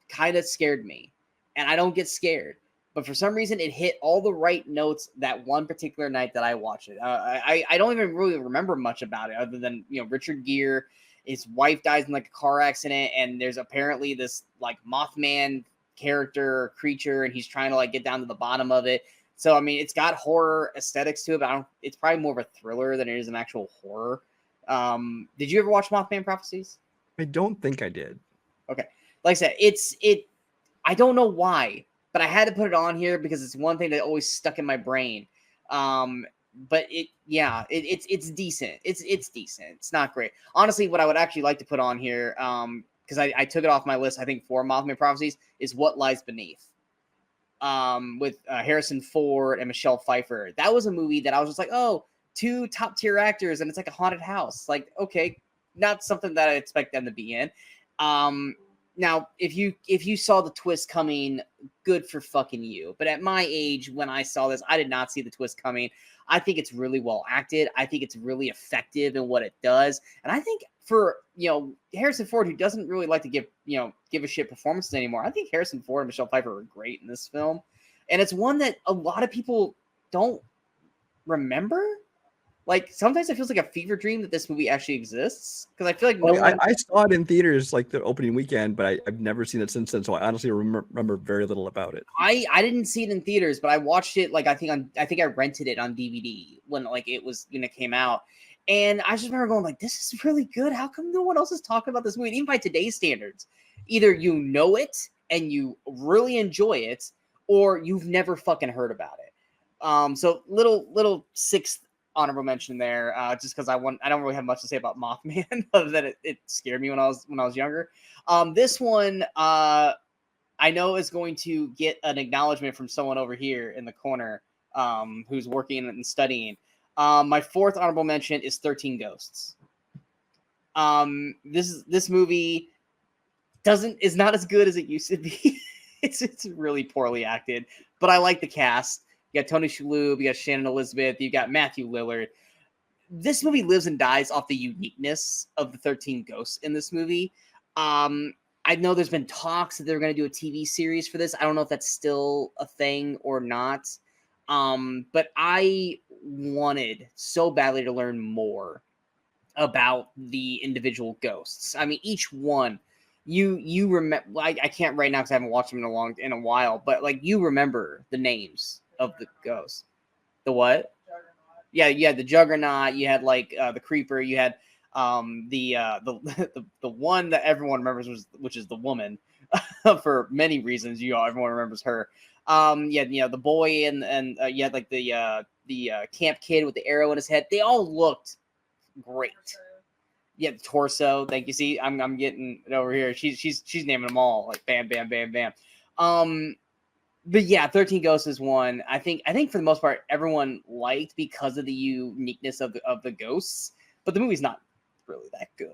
kind of scared me. And I don't get scared. But for some reason, it hit all the right notes that one particular night that I watched it. I don't even really remember much about it, other than, you know, Richard Gere, his wife dies in, like, a car accident, and there's apparently this, like, Mothman character or creature, and he's trying to like get down to the bottom of it. So I mean, it's got horror aesthetics to it, but it's probably more of a thriller than it is an actual horror. Did you ever watch Mothman Prophecies? I don't think I did. Okay, like I said, I don't know why, but I had to put it on here because it's one thing that always stuck in my brain. But it's decent. It's decent. It's not great. Honestly, what I would actually like to put on here, because I took it off my list, I think, for Mothman Prophecies, is What Lies Beneath. With Harrison Ford and Michelle Pfeiffer. That was a movie that I was just like, oh, two top tier actors, and it's like a haunted house. Like, okay, not something that I expect them to be in. Now, if you saw the twist coming, good for fucking you. But at my age, when I saw this, I did not see the twist coming. I think it's really well acted. I think it's really effective in what it does. And I think for, Harrison Ford, who doesn't really like to give a shit performances anymore, I think Harrison Ford and Michelle Pfeiffer were great in this film. And it's one that a lot of people don't remember. Like, sometimes it feels like a fever dream that this movie actually exists, because I feel like I saw it in theaters like the opening weekend, but I've never seen it since then, so I honestly remember very little about it. I didn't see it in theaters, but I watched it I think I rented it on DVD when it came out, and I just remember going like, this is really good. How come no one else is talking about this movie? And even by today's standards, either you know it and you really enjoy it, or you've never fucking heard about it. So little sixth honorable mention there, just because I don't really have much to say about Mothman other than it scared me when I was younger. This one I know is going to get an acknowledgement from someone over here in the corner, who's working and studying. My fourth honorable mention is 13 Ghosts. This movie is not as good as it used to be. It's really poorly acted, but I like the cast. You got Tony Shalhoub, you got Shannon Elizabeth, you got Matthew Lillard. This movie lives and dies off the uniqueness of the 13 Ghosts in this movie. I know there's been talks that they're going to do a TV series for this. I don't know if that's still a thing or not. But I wanted so badly to learn more about the individual ghosts. I mean, each one, you remember. I can't right now because I haven't watched them in a while. But like, you remember the names of the ghosts. The what? Yeah, you had the Juggernaut. You had like the Creeper. You had the one that everyone remembers which is the woman for many reasons. Everyone remembers her. The boy and you had like the camp kid with the arrow in his head. They all looked great. Yeah, the torso. Thank you. See, I'm getting it over here. She's naming them all like bam, bam, bam, bam. But yeah, 13 Ghosts is one. I think for the most part everyone liked because of the uniqueness of the ghosts. But the movie's not really that good,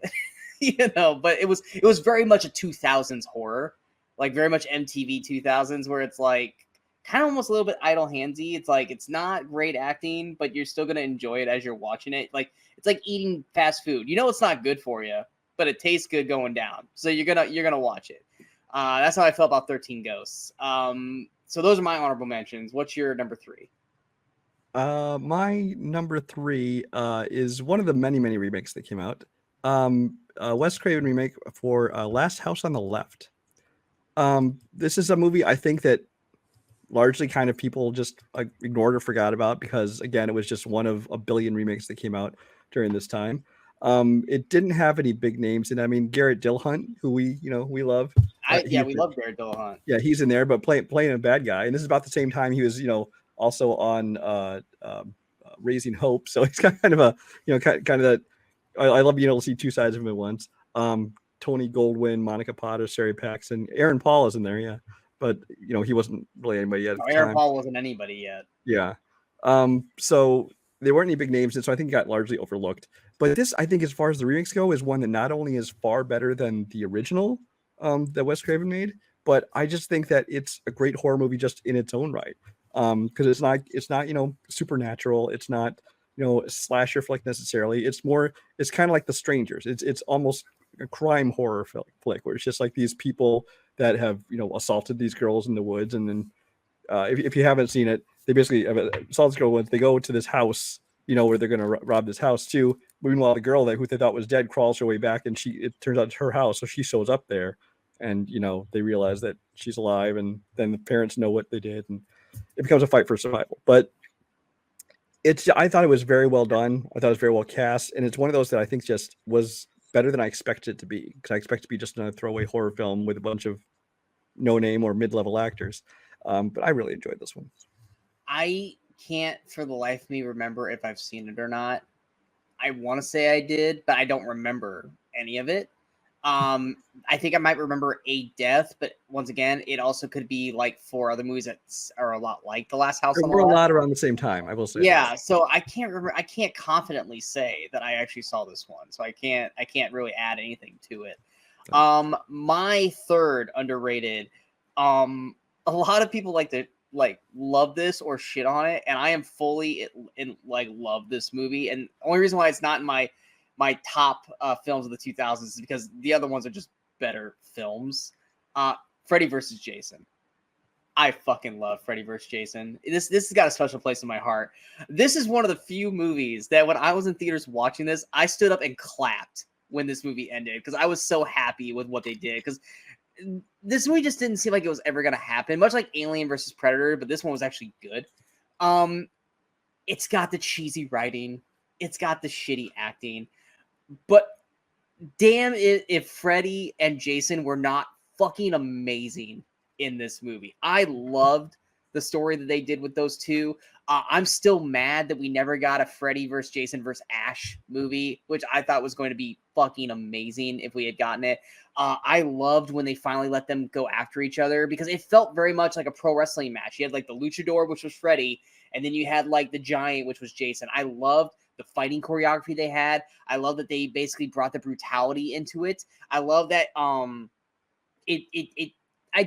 But it was very much a 2000s horror, like very much MTV 2000s, where it's like kind of almost a little bit idle handsy. It's like it's not great acting, but you're still gonna enjoy it as you're watching it. Like it's like eating fast food. It's not good for you, but it tastes good going down, so you're gonna watch it. That's how I felt about 13 Ghosts. So those are my honorable mentions. What's your number 3? My number 3 is one of the many remakes that came out. Wes Craven remake for Last House on the Left. This is a movie I think that largely kind of people just ignored or forgot about because, again, it was just one of a billion remakes that came out during this time. It didn't have any big names, and I mean Garrett Dillahunt, who we love. We love Garrett Dillahunt. Yeah, he's in there, but playing a bad guy. And this is about the same time he was, also on Raising Hope. So it's kind of a, kind of that. I love being able to see two sides of him at once. Tony Goldwyn, Monica Potter, Sarah Paxton, Aaron Paul is in there, yeah. But he wasn't really anybody yet. Aaron Paul wasn't anybody yet. Yeah. So there weren't any big names, and so I think it got largely overlooked. But this, I think, as far as the remakes go, is one that not only is far better than the original that Wes Craven made, but I just think that it's a great horror movie just in its own right. Because it's not supernatural. It's not a slasher flick necessarily. It's kind of like The Strangers. It's almost a crime horror flick where it's just like these people that have assaulted these girls in the woods, and then if you haven't seen it, they basically assault this girl once. They go to this house, where they're going to rob this house too. Meanwhile, the girl who they thought was dead crawls her way back, and it turns out it's her house, so she shows up there, and they realize that she's alive, and then the parents know what they did, and it becomes a fight for survival. But I thought it was very well done. I thought it was very well cast, and it's one of those that I think just was better than I expected it to be, because I expect it to be just another throwaway horror film with a bunch of no name or mid-level actors. But I really enjoyed this one. I can't for the life of me remember if I've seen it or not. I want to say I did, but I don't remember any of it. I think I might remember a death, but once again, it also could be like 4 other movies that are a lot like The Last House on the We're Left. a lot around the same time, I will say. Yeah, so I can't remember. I can't confidently say that I actually saw this one, so I can't really add anything to it. My third underrated. A lot of people love this or shit on it, and I am fully love this movie. And the only reason why it's not in my top films of the 2000s is because the other ones are just better films. Freddy versus Jason. I fucking love Freddy vs. Jason. This has got a special place in my heart. This is one of the few movies that when I was in theaters watching this, I stood up and clapped when this movie ended because I was so happy with what they did. Because this movie just didn't seem like it was ever going to happen, much like Alien versus Predator, but this one was actually good. It's got the cheesy writing. It's got the shitty acting. But damn it if Freddy and Jason were not fucking amazing in this movie. I loved the story that they did with those two. I'm still mad that we never got a Freddy versus Jason versus Ash movie, which I thought was going to be fucking amazing if we had gotten it. I loved when they finally let them go after each other because it felt very much like a pro wrestling match. You had like the luchador, which was Freddy, and then you had like the giant, which was Jason. I loved the fighting choreography they had. I love that they basically brought the brutality into it. I love that I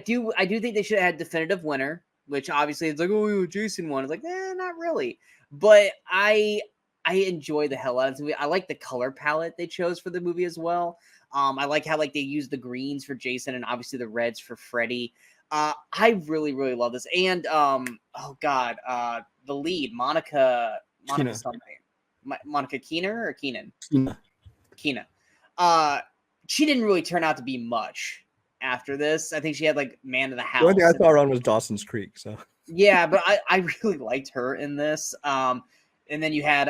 do think they should have had definitive winner, which obviously it's like, oh, Jason won. It's like, not really. But I enjoy the hell out of this movie. I like the color palette they chose for the movie as well. I like how they used the greens for Jason and obviously the reds for Freddy. I really, really love this. And the lead, Monica something. Monica Keener or Keenan? Keena. She didn't really turn out to be much after this. I think she had like Man of the House. The only thing I saw her on was Dawson's Creek. So yeah, but I really liked her in this. And then you had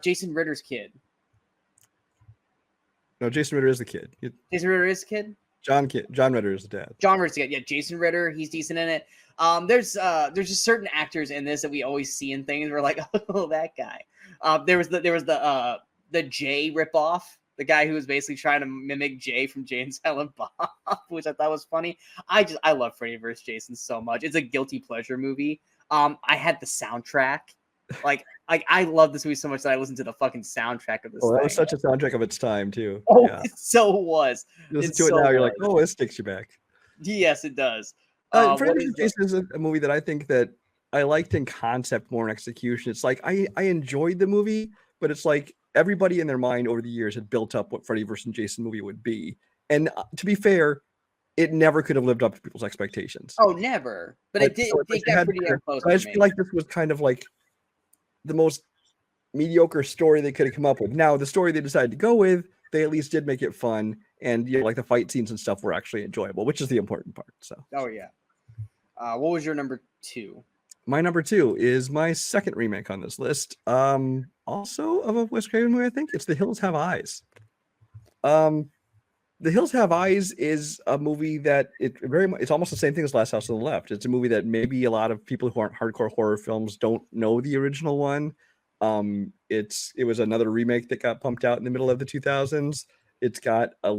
Jason Ritter's kid. No, Jason Ritter is the kid. Jason Ritter is the kid? John Ritter is the dad. John Ritter's the kid. Yeah, Jason Ritter, he's decent in it. There's just certain actors in this that we always see in things. We're like, oh, that guy. There was the Jay ripoff. The guy who was basically trying to mimic Jay from Jay and Silent Bob, which I thought was funny. I love Freddy vs. Jason so much. It's a guilty pleasure movie. I had the soundtrack. Like I love this movie so much that I listened to the fucking soundtrack of this. That was such a soundtrack of its time too. Oh, yeah. It so was. You listen to it now, you're like, oh, this takes you back. Yes, it does. Freddy vs. Jason is a movie that I think that I liked in concept more in execution. It's like I enjoyed the movie, but it's like everybody in their mind over the years had built up what Freddy vs. Jason movie would be. And to be fair, it never could have lived up to people's expectations. Oh, never. But it did. It got pretty damn close. I just feel like this was kind of like the most mediocre story they could have come up with. Now, the story they decided to go with, they at least did make it fun. And like the fight scenes and stuff were actually enjoyable, which is the important part. So. Oh, yeah. What was your number 2? My number 2 is my second remake on this list. Also of a Wes Craven movie, I think. It's The Hills Have Eyes. The Hills Have Eyes is a movie that it's almost the same thing as Last House on the Left. It's a movie that maybe a lot of people who aren't hardcore horror films don't know the original one. It was another remake that got pumped out in the middle of the 2000s. It's got a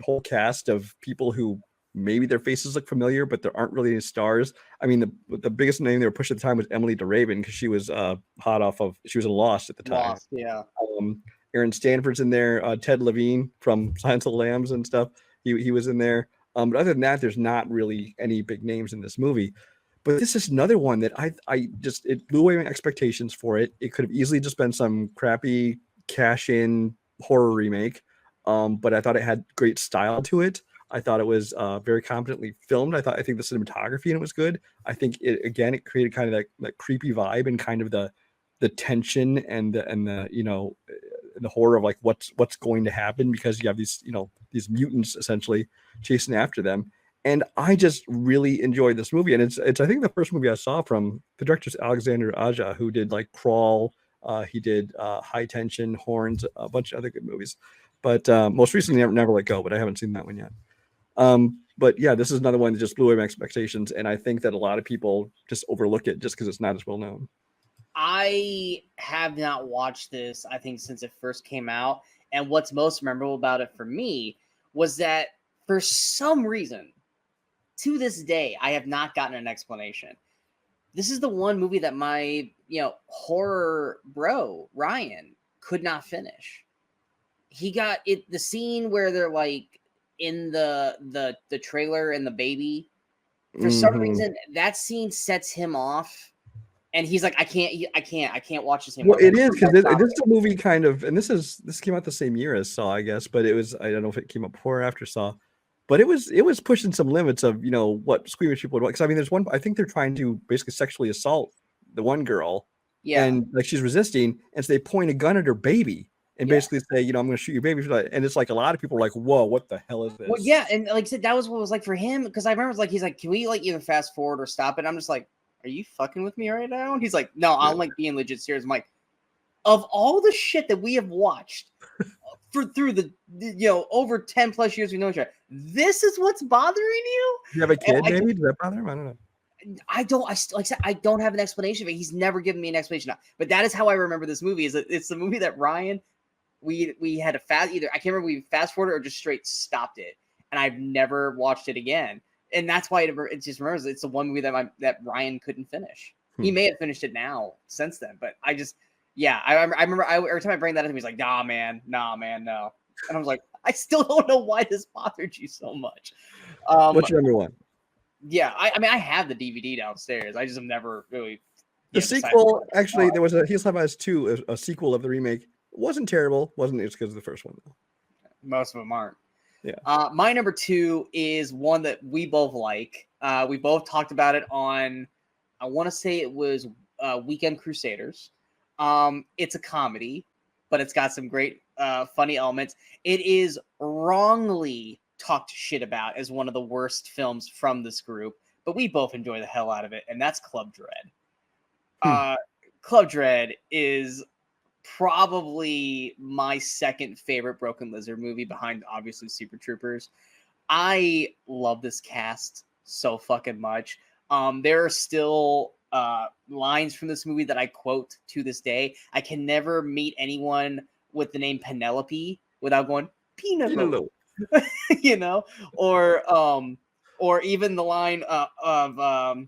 whole cast of people who maybe their faces look familiar, but there aren't really any stars. I mean, the biggest name they were pushing at the time was Emily DeRaven because she was she was in Lost at the time. Lost, yeah. Aaron Stanford's in there. Ted Levine from Silence of the Lambs and stuff. He was in there. But other than that, there's not really any big names in this movie. But this is another one that it blew away my expectations for it. It could have easily just been some crappy cash-in horror remake. But I thought it had great style to it. I thought it was very competently filmed. I think the cinematography in it was good. I think it created kind of that creepy vibe and kind of the tension and the the horror of like what's going to happen, because you have these these mutants essentially chasing after them. And I just really enjoyed this movie, and it's I think the first movie I saw from the director's Alexander Aja, who did like Crawl, he did High Tension, Horns, a bunch of other good movies, but most recently Never Let Go, but I haven't seen that one yet. But yeah, this is another one that just blew away my expectations, and I think that a lot of people just overlook it just because it's not as well known. I have not watched this, I think, since it first came out, and what's most memorable about it for me was that for some reason, to this day, I have not gotten an explanation. This is the one movie that my, horror bro, Ryan, could not finish. He got it, the scene where they're like in the trailer and the baby. For some reason, that scene sets him off, and he's like, I can't watch this anymore. Well, it is because this is a movie kind of, and this came out the same year as Saw, I guess, but it was, I don't know if it came out before or after Saw. But it was pushing some limits of what squeamish people would want. Because I mean, there's one, I think they're trying to basically sexually assault the one girl, and like she's resisting, and so they point a gun at her baby and basically say, I'm going to shoot your baby. And it's like a lot of people are like, whoa, what the hell is this? Well, yeah, and like I said, that was what it was like for him, because I remember he's like, can we like either fast forward or stop it? I'm just like, are you fucking with me right now? And he's like, no, I'm like being legit serious. I'm like, of all the shit that we have watched through the over 10 plus years we know each other, this is what's bothering you? You have a kid, maybe? Does that bother him? I don't know. I don't have an explanation of it. He's never given me an explanation. But that is how I remember this movie. It's the movie that Ryan, we had to fast either. I can't remember, we fast forwarded or just straight stopped it, and I've never watched it again. And that's why it just remembers it's the one movie that Ryan couldn't finish. He may have finished it now since then, but I just. Yeah, I remember every time I bring that up, he's like, nah, man, no. And I was like, I still don't know why this bothered you so much. What's your number one? Yeah, I mean, I have the DVD downstairs. I just have never really. The sequel, actually, there was a Heels Have Eyes 2, a sequel of the remake. It wasn't terrible. Wasn't it's because of the first one, though. Most of them aren't. Yeah. My number two is one that we both like. We both talked about it on, I want to say it was Weekend Crusaders. It's a comedy, but it's got some great funny elements. It is wrongly talked shit about as one of the worst films from this group, but we both enjoy the hell out of it, and that's Club Dread. Club Dread is probably my second favorite Broken Lizard movie, behind obviously Super Troopers. I love this cast so fucking much. There are still lines from this movie that I quote to this day. I can never meet anyone with the name Penelope without going Penelope. Or even the line of I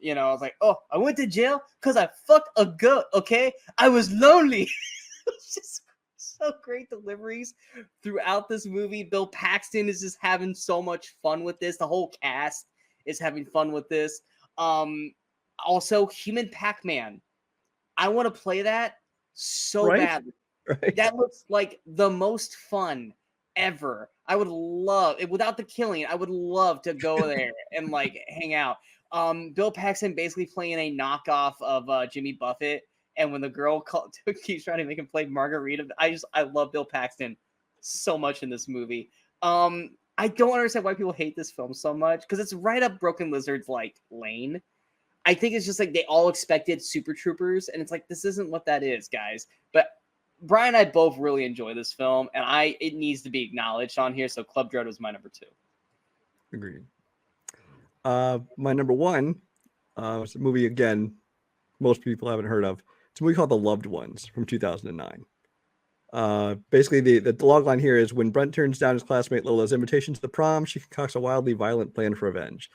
was like, oh, I went to jail because I fucked a goat. Okay, I was lonely. It's just so great deliveries throughout this movie. Bill Paxton is just having so much fun with this. The whole cast is having fun with this. Also, Human Pac-Man. I want to play that so badly. Right. That looks like the most fun ever. I would love it without the killing. I would love to go there and like hang out. Bill Paxton basically playing a knockoff of Jimmy Buffett, and when the girl keeps trying to make him play Margarita, I love Bill Paxton so much in this movie. I don't understand why people hate this film so much, because it's right up Broken Lizard's like lane. I think it's just like they all expected Super Troopers, and it's like, this isn't what that is, guys. But Brian and I both really enjoy this film, and it needs to be acknowledged on here. So Club Dread was my number two. Agreed. My number one is a movie, again, most people haven't heard of. It's a movie called The Loved Ones from 2009. Basically, the log line here is, when Brent turns down his classmate Lola's invitation to the prom, she concocts a wildly violent plan for revenge.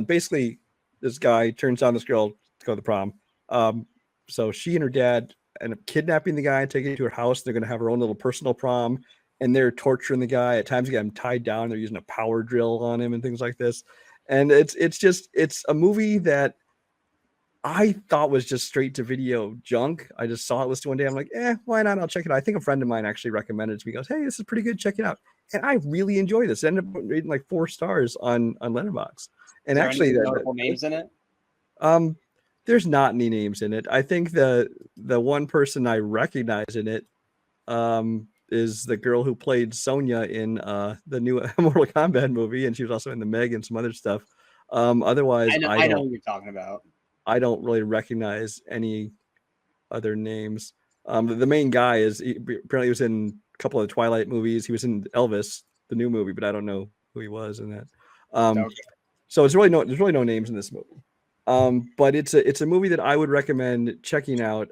Basically, this guy turns down this girl to go to the prom. So she and her dad end up kidnapping the guy, taking him to her house. They're going to have her own little personal prom, and they're torturing the guy. At times, they got him tied down. They're using a power drill on him and things like this. And it's a movie that I thought was just straight to video junk. I just saw it listed one day. I'm like, why not? I'll check it out. I think a friend of mine actually recommended it to me. He goes, hey, this is pretty good. Check it out. And I really enjoy this. It ended up rating like 4 stars on Letterboxd. And actually, notable names in it. There's not any names in it. I think the one person I recognize in it is the girl who played Sonya in the new Mortal Kombat movie, and she was also in the Meg and some other stuff. Otherwise, I know who you're talking about. I don't really recognize any other names. The main guy apparently he was in a couple of the Twilight movies. He was in Elvis, the new movie, but I don't know who he was in that. Okay. So there's really no names in this movie. But it's a movie that I would recommend checking out.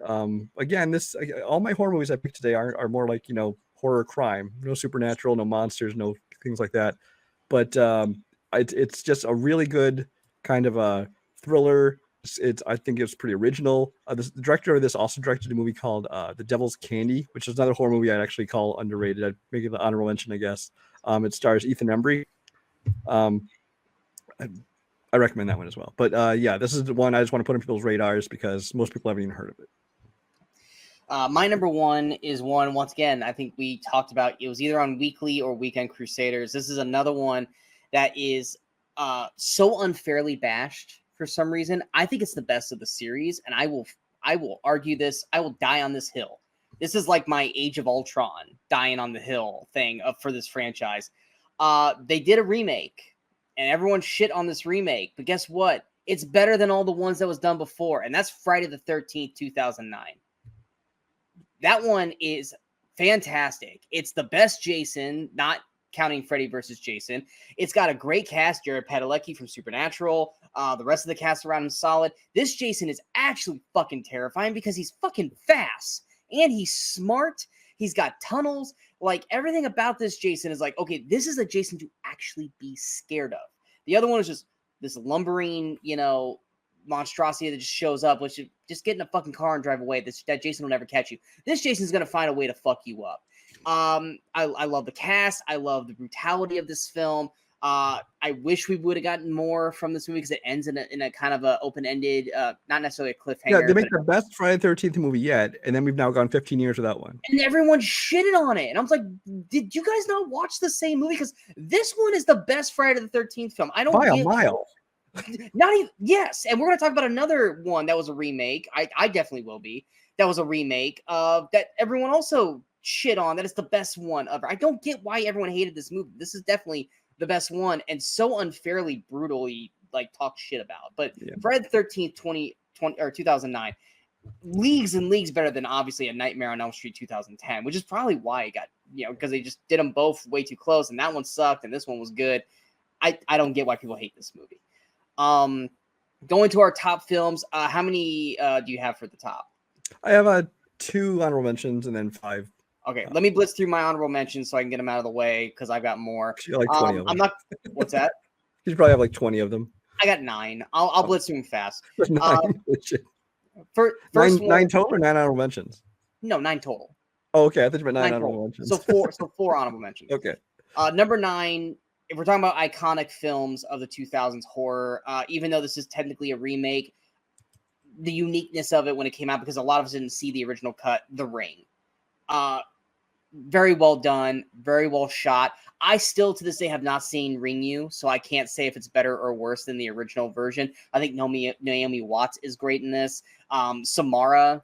Again, all my horror movies I picked today are more like, horror crime, no supernatural, no monsters, no things like that. But it's just a really good kind of a thriller. I think it's pretty original. The director of this also directed a movie called The Devil's Candy, which is another horror movie I'd actually call underrated. I'd make it the honorable mention, I guess. It stars Ethan Embry. I recommend that one as well. But yeah, this is the one I just want to put on people's radars because most people haven't even heard of it. My number one is one, once again, I think we talked about. It was either on Weekly or Weekend Crusaders. This is another one that is so unfairly bashed for some reason. I think it's the best of the series, and I will argue this. I will die on this hill. This is like my Age of Ultron dying on the hill thing for this franchise. They did a remake, and everyone shit on this remake. But guess what? It's better than all the ones that was done before, and that's Friday the 13th, 2009. That one is fantastic. It's the best Jason, not counting Freddy versus Jason. It's got a great cast. Jared Padalecki from Supernatural. The rest of the cast around him is solid. This Jason is actually fucking terrifying because he's fucking fast and he's smart. He's got tunnels. Like, everything about this Jason is like, okay, this is a Jason to actually be scared of. The other one is just this lumbering, monstrosity that just shows up, which is just get in a fucking car and drive away. That Jason will never catch you. This Jason's gonna find a way to fuck you up. I love the cast. I love the brutality of this film. I wish we would have gotten more from this movie because it ends in a kind of a open-ended, not necessarily a cliffhanger. Yeah, they make the best Friday the 13th movie yet, and then we've now gone 15 years without one. And everyone shitted on it. And I was like, did you guys not watch the same movie? Because this one is the best Friday the 13th film. I don't by a mile. Not even, yes. And we're going to talk about another one that was a remake. I definitely will be. That was a remake that everyone also shit on. That is the best one ever. I don't get why everyone hated this movie. This is definitely the best one and so unfairly, brutally talked shit about. But yeah. Friday the 13th, 2009, leagues and leagues better than obviously A Nightmare on Elm Street 2010, which is probably why it got, because they just did them both way too close, and that one sucked and this one was good. I don't get why people hate this movie. Going to our top films, how many do you have for the top? I have 2 honorable mentions and then 5. Okay, let me blitz through my honorable mentions so I can get them out of the way because I've got more. Like 20 of them. I'm not. What's that? You should probably have like 20 of them. I got 9. I'll blitz through them fast. 9. First 9 total or 9 honorable mentions? No, 9 total. Oh, okay. I thought you meant 9 honorable mentions. So 4 honorable mentions. Okay. Number 9. If we're talking about iconic films of the 2000s horror, even though this is technically a remake, the uniqueness of it when it came out, because a lot of us didn't see the original cut, The Ring. Very well done, very well shot. I still, to this day, have not seen Ring You, so I can't say if it's better or worse than the original version. I think Naomi Watts is great in this. Samara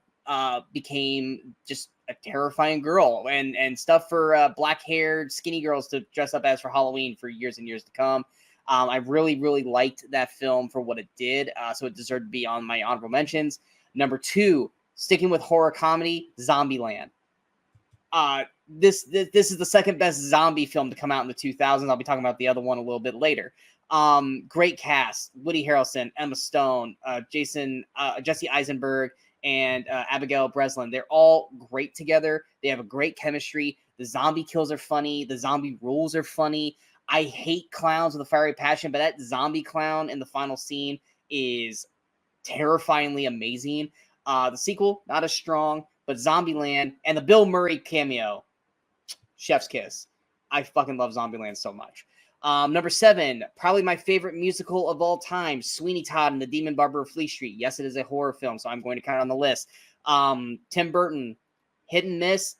became just a terrifying girl, and stuff for black-haired, skinny girls to dress up as for Halloween for years and years to come. I really, really liked that film for what it did, so it deserved to be on my honorable mentions. Number 2, sticking with horror comedy, Zombieland. This is the second best zombie film to come out in the 2000s. I'll be talking about the other one a little bit later. Great cast: Woody Harrelson, Emma Stone, Jesse Eisenberg, and Abigail Breslin. They're all great together. They have a great chemistry. The zombie kills are funny. The zombie rules are funny. I hate clowns with a fiery passion, but that zombie clown in the final scene is terrifyingly amazing. The sequel, not as strong, but Zombieland and the Bill Murray cameo, chef's kiss. I fucking love Zombieland so much. Number 7, probably my favorite musical of all time, Sweeney Todd and the Demon Barber of Fleet Street. Yes, it is a horror film, so I'm going to count it on the list. Tim Burton, hit and miss,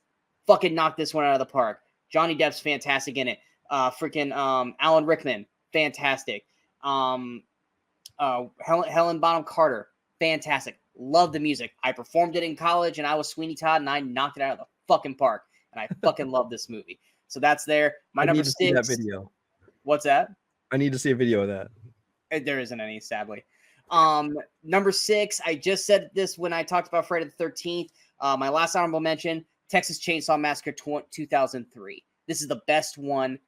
fucking knocked this one out of the park. Johnny Depp's fantastic in it. Alan Rickman, fantastic. Helen Bonham Carter, fantastic. Love the music. I performed it in college, and I was Sweeney Todd, and I knocked it out of the fucking park. and I fucking love this movie. So that's there. My I number need to see that 6. video. What's that? I need to see a video of that. There isn't any, sadly. Number 6. I just said this when I talked about Friday the 13th. My last honorable mention: Texas Chainsaw Massacre 2003. This is the best one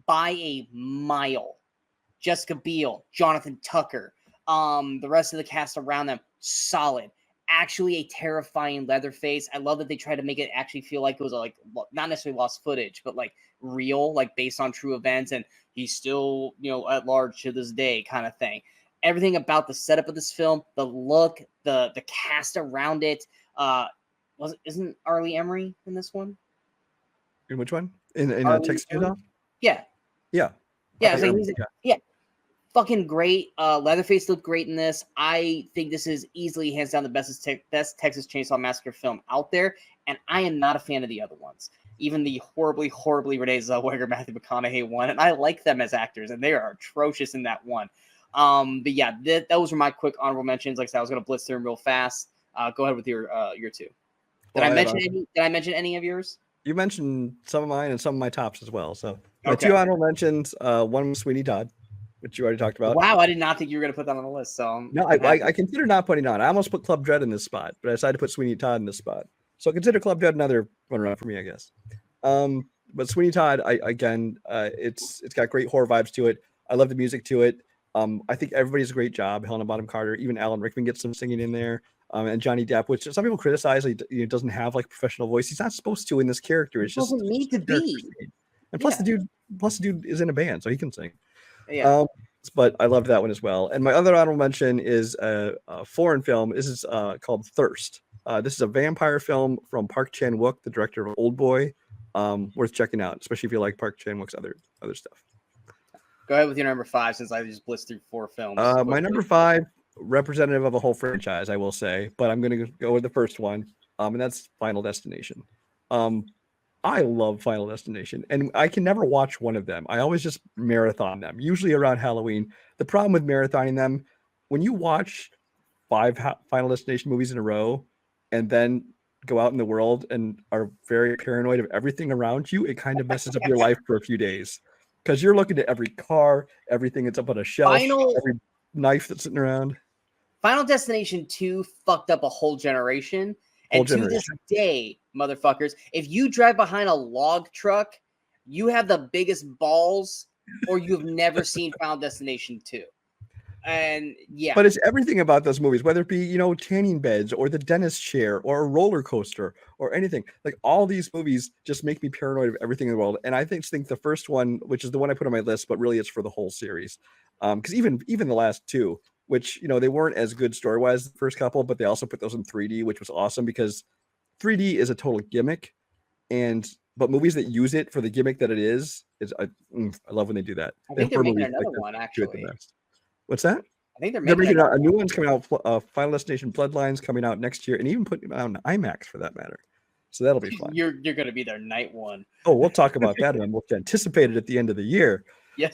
by a mile. Jessica Biel, Jonathan Tucker, the rest of the cast around them, solid. Actually, a terrifying Leatherface. I love that they tried to make it actually feel like it was like not necessarily lost footage, but like real, like based on true events, and he's still, you know, at large to this day, kind of thing. Everything about the setup of this film, the look, the cast around it. Isn't Arlie Emery in this one? In which one? In Texas Chainsaw? Yeah. Yeah. Yeah. Yeah. Fucking great. Leatherface looked great in this. I think this is easily hands down the best Texas Chainsaw Massacre film out there, and I am not a fan of the other ones. Even the horribly Renee Zellweger, Matthew McConaughey one, and I like them as actors, and they are atrocious in that one. But yeah, those were my quick honorable mentions. Like I said, I was going to blitz through them real fast. Go ahead with your 2. Did I mention any of yours? You mentioned some of mine and some of my tops as well. So my Okay. 2 honorable mentions. One was Sweeney Todd, which you already talked about. Wow, I did not think you were going to put that on the list. So no, I consider not putting it on. I almost put Club Dread in this spot, but I decided to put Sweeney Todd in this spot. So consider Club Dread another runner-up for me, I guess. But Sweeney Todd, it's got great horror vibes to it. I love the music to it. I think everybody does a great job. Helena Bonham Carter, even Alan Rickman gets some singing in there. And Johnny Depp, which some people criticize, he doesn't have like a professional voice. He's not supposed to in this character. It doesn't need to be. And plus, the dude is in a band, so he can sing. Yeah. But I loved that one as well. And my other honorable mention is a foreign film. This is called Thirst. This is a vampire film from Park Chan-wook, the director of Old Boy. Worth checking out, especially if you like Park Chan-wook's other stuff. Go ahead with your number 5, since I just blitzed through 4 films. My number 5, representative of a whole franchise, I will say, but I'm going to go with the first one, and that's Final Destination. I love Final Destination, and I can never watch one of them. I always just marathon them, usually around Halloween. The problem with marathoning them, when you watch 5 Final Destination movies in a row and then go out in the world and are very paranoid of everything around you, it kind of messes up your life for a few days, because you're looking at every car, everything that's up on a shelf, every knife that's sitting around. Final Destination 2 fucked up a whole generation. And to this day, motherfuckers, if you drive behind a log truck, you have the biggest balls, or you've never seen Final Destination 2. And yeah. But it's everything about those movies, whether it be, tanning beds or the dentist chair or a roller coaster or anything. Like, all these movies just make me paranoid of everything in the world. And I think the first one, which is the one I put on my list, but really it's for the whole series. Because even the last 2, which, they weren't as good story-wise, the first couple, but they also put those in 3D, which was awesome, because 3D is a total gimmick. But movies that use it for the gimmick that it is I love when they do that. I think they're making another one, actually. What's that? I think they're making a new one's coming out. Final Destination Bloodlines coming out next year, and even putting it on IMAX for that matter. So that'll be fun. You're going to be their night one. Oh, we'll talk about that, and I'm most anticipated at the end of the year. Yes.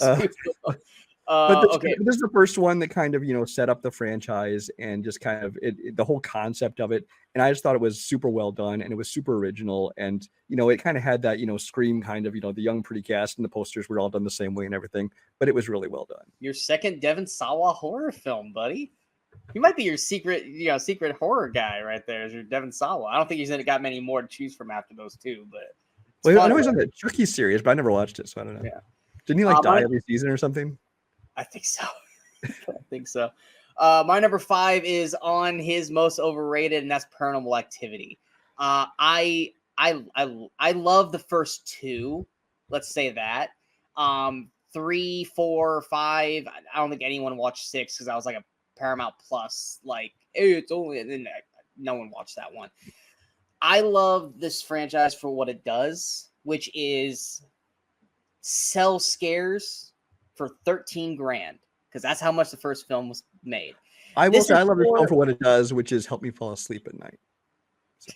But this is the first one that kind of set up the franchise and just kind of the whole concept of it. And I just thought it was super well done, and it was super original, and it kind of had that Scream kind of the young pretty cast, and the posters were all done the same way and everything. But it was really well done. Your second Devon Sawa horror film, buddy. He might be your secret horror guy right there. Is your Devon Sawa? I don't think he's got many more to choose from after those 2, but I know he's on the Chucky series, but I never watched it, so I don't know. Yeah. Didn't he die every season or something? I think so. I think so. My number 5 is on his most overrated, and that's Paranormal Activity. I love the first 2. Let's say that. 3, 4, 5. I don't think anyone watched 6 because I was like a Paramount Plus. Like, it's only, and then no one watched that one. I love this franchise for what it does, which is sell scares for $13,000, because that's how much the first film was made. I will say I love this film for what it does, which is help me fall asleep at night. So.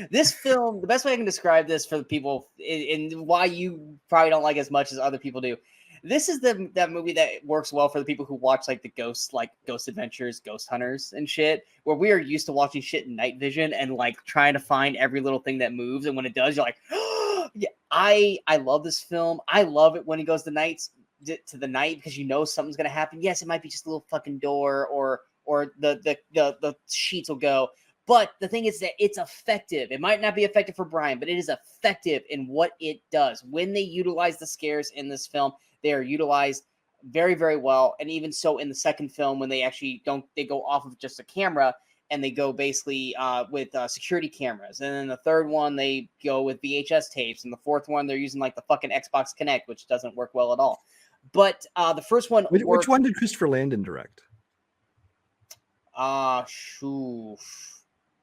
This film, the best way I can describe this for the people, and why you probably don't like as much as other people do, this is that movie that works well for the people who watch like the Ghost Adventures, Ghost Hunters and shit, where we are used to watching shit in night vision and like trying to find every little thing that moves, and when it does, you're like, oh, Yeah, I love this film. I love it when he goes to the night because you know something's gonna happen. Yes, it might be just a little fucking door or the sheets will go. But the thing is that it's effective. It might not be effective for Brian, but it is effective in what it does. When they utilize the scares in this film, they are utilized very, very well. And even so in the second film, when they actually they go off of just a camera and they go basically with security cameras. And then the third one, they go with VHS tapes. And the fourth one, they're using like the fucking Xbox Kinect, which doesn't work well at all. But the first one, which one did Christopher Landon direct? Shoo.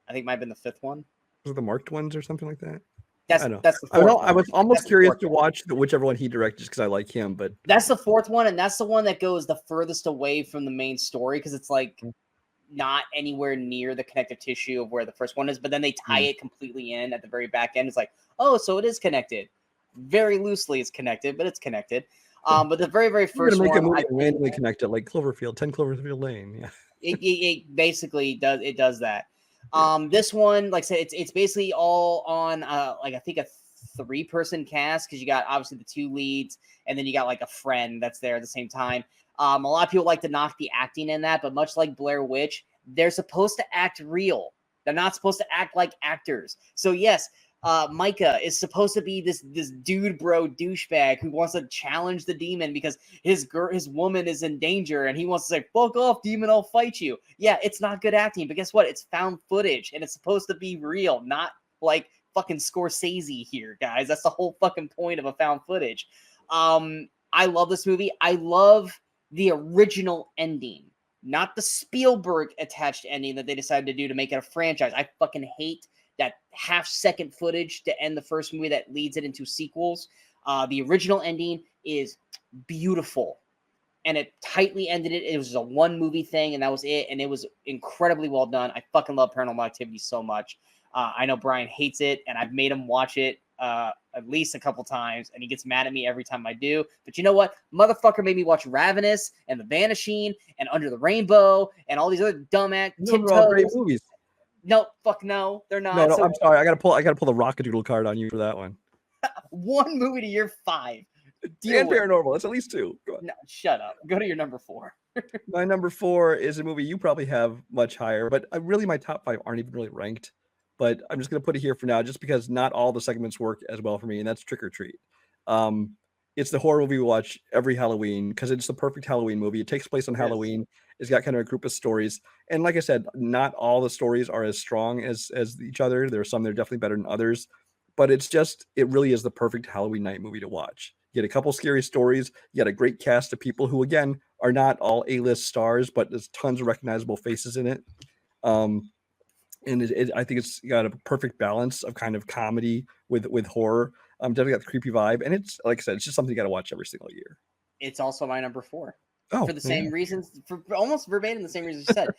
I think it might have been the fifth one. Was it the marked ones or something like that? That's the fourth one. I was almost curious to watch whichever one he directed just because I like him, but that's the fourth one, and that's the one that goes the furthest away from the main story because it's like not anywhere near the connective tissue of where the first one is, but then they tie it completely in at the very back end. It's like, oh, so it is connected. Very loosely it's connected, but it's connected. But the very, very first one, a movie randomly connected, like Cloverfield, 10 Cloverfield Lane. Yeah. It basically does that. This one, like I said, it's basically all on like I think a 3-person cast because you got obviously the 2 leads and then you got like a friend that's there at the same time. A lot of people like to knock the acting in that, but much like Blair Witch, they're supposed to act real. They're not supposed to act like actors. So yes, Micah is supposed to be this dude bro douchebag who wants to challenge the demon because his woman is in danger and he wants to say, fuck off, demon, I'll fight you. Yeah, it's not good acting, but guess what? It's found footage and it's supposed to be real, not like fucking Scorsese here, guys. That's the whole fucking point of a found footage. I love this movie. I love the original ending, not the Spielberg attached ending that they decided to do to make it a franchise. I fucking hate that half-second footage to end the first movie that leads it into sequels. The original ending is beautiful, and it tightly ended it. It was a one-movie thing, and that was it, and it was incredibly well done. I fucking love Paranormal Activity so much. I know Brian hates it, and I've made him watch it at least a couple times, and he gets mad at me every time I do. But you know what? Motherfucker made me watch Ravenous and The Vanishing and Under the Rainbow and all these other dumbass great movies. No, fuck no, they're not. No, I'm sorry. I gotta pull the Rockadoodle card on you for that one. One movie to year 5. And Paranormal. That's at least 2. No, shut up. Go to your number 4. My number 4 is a movie you probably have much higher, but really my top 5 aren't even really ranked. But I'm just gonna put it here for now, just because not all the segments work as well for me, and that's Trick or Treat. It's the horror movie we watch every Halloween because it's the perfect Halloween movie. It takes place on Halloween. It's got kind of a group of stories. And like I said, not all the stories are as strong as each other. There are some that are definitely better than others. But it really is the perfect Halloween night movie to watch. You get a couple scary stories. You got a great cast of people who, again, are not all A-list stars, but there's tons of recognizable faces in it. And I think it's got a perfect balance of kind of comedy with horror. Definitely got the creepy vibe, and it's like I said, it's just something you got to watch every single year. It's also my number 4 for the same reasons, for almost verbatim the same reasons you said.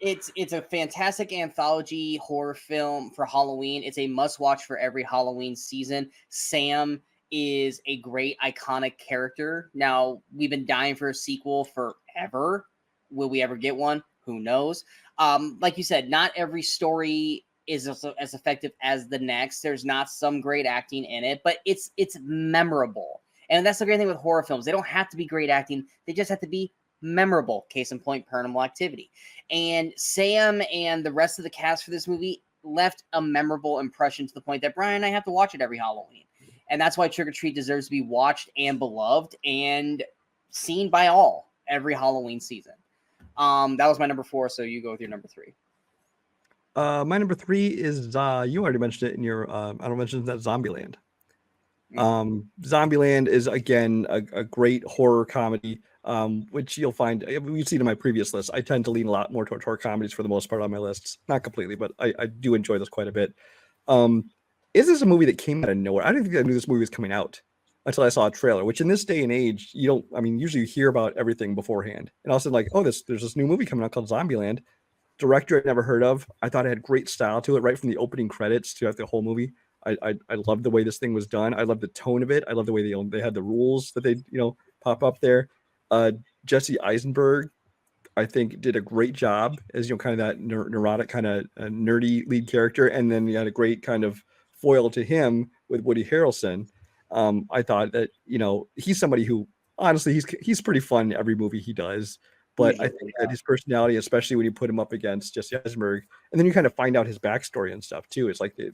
It's a fantastic anthology horror film for Halloween. It's a must watch for every Halloween season. Sam is a great iconic character. Now we've been dying for a sequel forever. Will we ever get one? Who knows? Like you said, not every story is as effective as the next. There's not some great acting in it, but it's memorable. And that's the great thing with horror films. They don't have to be great acting. They just have to be memorable. Case in point, Paranormal Activity. And Sam and the rest of the cast for this movie left a memorable impression to the point that Brian and I have to watch it every Halloween. And that's why Trick or Treat deserves to be watched and beloved and seen by all every Halloween season. That was my number 4, so you go with your number 3. My number 3 is you already mentioned it in your I don't mention that Zombieland. Zombieland is again a great horror comedy, which you'll find we've seen in my previous list. I tend to lean a lot more toward horror comedies for the most part on my lists, not completely, but I do enjoy this quite a bit. Is this a movie that came out of nowhere? I didn't think I knew this movie was coming out until I saw a trailer, which in this day and age, usually you hear about everything beforehand. And all of a sudden, like, oh, there's this new movie coming out called Zombieland. Director I'd never heard of. I thought it had great style to it, right from the opening credits throughout the whole movie. I loved the way this thing was done. I loved the tone of it. I loved the way they had the rules that they pop up there. Jesse Eisenberg, I think, did a great job as kind of that neurotic kind of nerdy lead character, and then you had a great kind of foil to him with Woody Harrelson. I thought that, you know, he's somebody who honestly he's pretty fun in every movie he does. But I think that his personality, especially when you put him up against Jesse Eisenberg, and then you kind of find out his backstory and stuff too. It's like the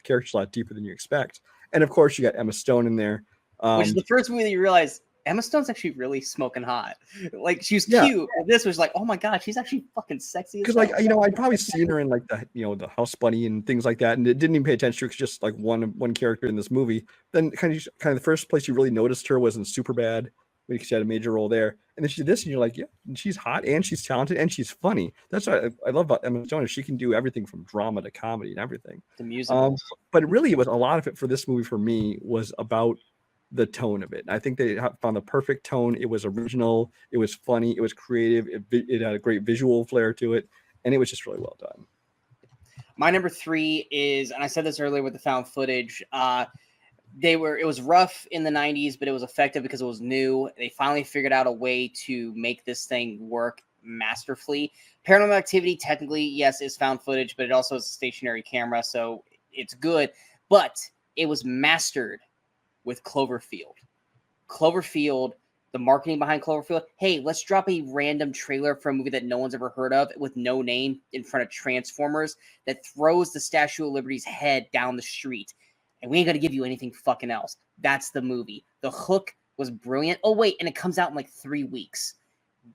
character's a lot deeper than you expect. And of course, you got Emma Stone in there, which is the first movie that you realize Emma Stone's actually really smoking hot. Like, she was cute. And this was like, oh my god, she's actually fucking sexy. Because like, you know, I'd probably seen her in like the, you know, the House Bunny and things like that, and it didn't even pay attention to her. It's just like one character in this movie. Then kind of the first place you really noticed her was in Superbad, because she had a major role there. And then she did this, and you're like, yeah, she's hot and she's talented and she's funny. That's what I love about Emma Stone, is she can do everything from drama to comedy and everything. The music. But really, it was a lot of it for this movie for me was about the tone of it. I think they found the perfect tone. It was original. It was funny. It was creative. It had a great visual flair to it, and it was just really well done. My number 3 is, and I said this earlier with the found footage. It was rough in the 90s, but it was effective because it was new. They finally figured out a way to make this thing work masterfully. Paranormal Activity, technically, yes, is found footage, but it also is a stationary camera, so it's good. But it was mastered with Cloverfield. Cloverfield, the marketing behind Cloverfield. Hey, let's drop a random trailer for a movie that no one's ever heard of with no name in front of Transformers that throws the Statue of Liberty's head down the street. And we ain't gonna give you anything fucking else. That's the movie. The hook was brilliant. Oh, wait, and it comes out in like 3 weeks.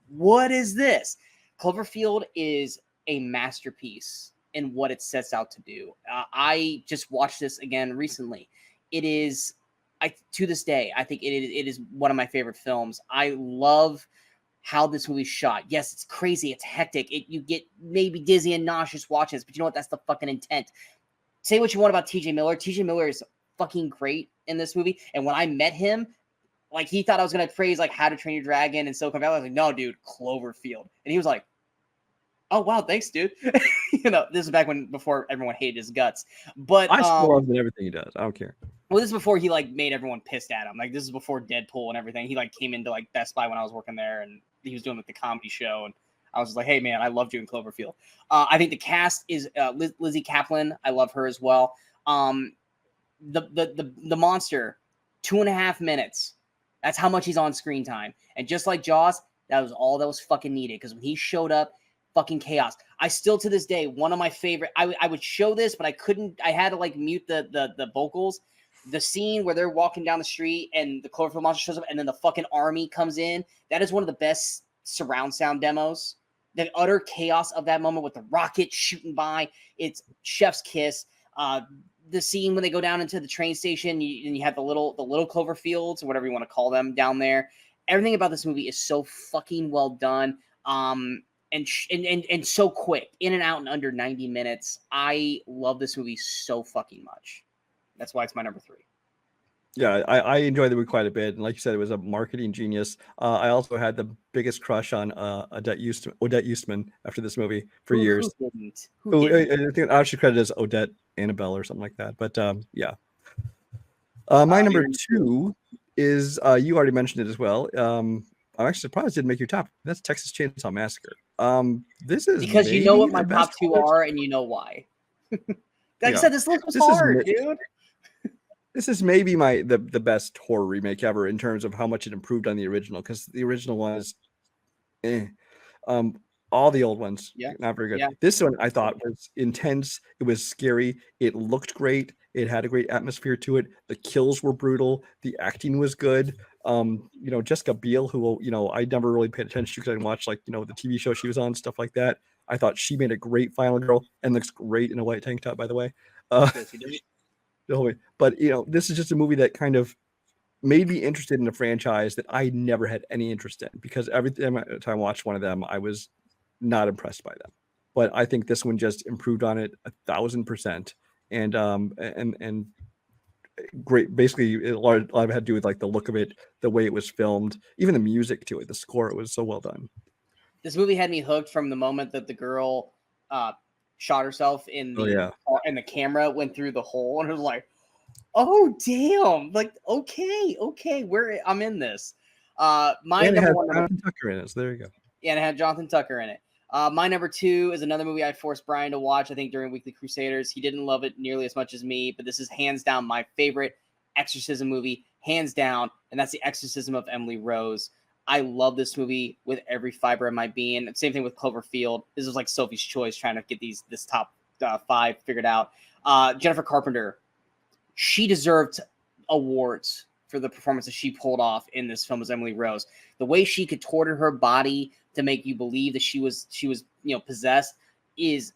What is this? Cloverfield is a masterpiece in what it sets out to do. I just watched this again recently. It is, to this day, I think it is one of my favorite films. I love how this movie's shot. Yes, it's crazy. It's hectic. You get maybe dizzy and nauseous watching this, but you know what? That's the fucking intent. Say what you want about TJ Miller. TJ Miller is fucking great in this movie. And when I met him, like, he thought I was going to praise like How to Train Your Dragon and Silicon Valley. I was like, no, dude, Cloverfield. And he was like, oh, wow, thanks, dude. You know, this is back before everyone hated his guts. But I still love everything he does. I don't care. Well, this is before he like made everyone pissed at him. Like, this is before Deadpool and everything. He like came into like Best Buy when I was working there, and he was doing like the comedy show, and I was just like, hey, man, I love doing Cloverfield. I think the cast is Lizzie Kaplan. I love her as well. The monster, 2.5 minutes. That's how much he's on screen time. And just like Jaws, that was all that was fucking needed. Because when he showed up, fucking chaos. I still, to this day, one of my favorite, I would show this, but I couldn't, I had to like mute the vocals. The scene where they're walking down the street and the Cloverfield monster shows up and then the fucking army comes in. That is one of the best surround sound demos. The utter chaos of that moment with the rocket shooting by, it's chef's kiss. The scene when they go down into the train station and you have the little Cloverfields or whatever you want to call them down there. Everything about this movie is so fucking well done. And so quick, in and out in under 90 minutes. I love this movie so fucking much. That's why it's my number 3. Yeah, I enjoyed the movie quite a bit, and like you said, it was a marketing genius. I also had the biggest crush on Odette Eastman after this movie for years. Who didn't? I think I should credit as Odette Annabelle or something like that. But yeah, my number 2 is you already mentioned it as well. I'm actually surprised it didn't make your top. That's Texas Chainsaw Massacre. This is because you know what my top 2 are, and you know why. Like I said, this list was hard, dude. This is maybe the best horror remake ever in terms of how much it improved on the original, because the original one is all the old ones, not very good. Yeah. This one I thought was intense. It was scary. It looked great. It had a great atmosphere to it. The kills were brutal. The acting was good. You know, Jessica Biel, who, you know, I never really paid attention to because I didn't watch, like, you know, the TV show she was on, stuff like that. I thought she made a great final girl and looks great in a white tank top, by the way. But, you know, this is just a movie that kind of made me interested in a franchise that I never had any interest in, because every time I watched one of them, I was not impressed by them. But I think this one just improved on it 1,000%. And great. Basically, a lot of it had to do with like the look of it, the way it was filmed, even the music to it, the score. It was so well done. This movie had me hooked from the moment that the girl shot herself in and the camera went through the hole, and it was like, oh damn, like okay, I'm in this. My number one, Jonathan Tucker in it. So there you go. Yeah, and it had Jonathan Tucker in it. My number 2 is another movie I forced Brian to watch, I think, during Weekly Crusaders. He didn't love it nearly as much as me, but this is hands down my favorite exorcism movie, hands down, and that's The Exorcism of Emily Rose. I love this movie with every fiber of my being. Same thing with Cloverfield. This is like Sophie's Choice, trying to get this top 5 figured out. Jennifer Carpenter, she deserved awards for the performance that she pulled off in this film as Emily Rose. The way she contorted her body to make you believe that she was possessed is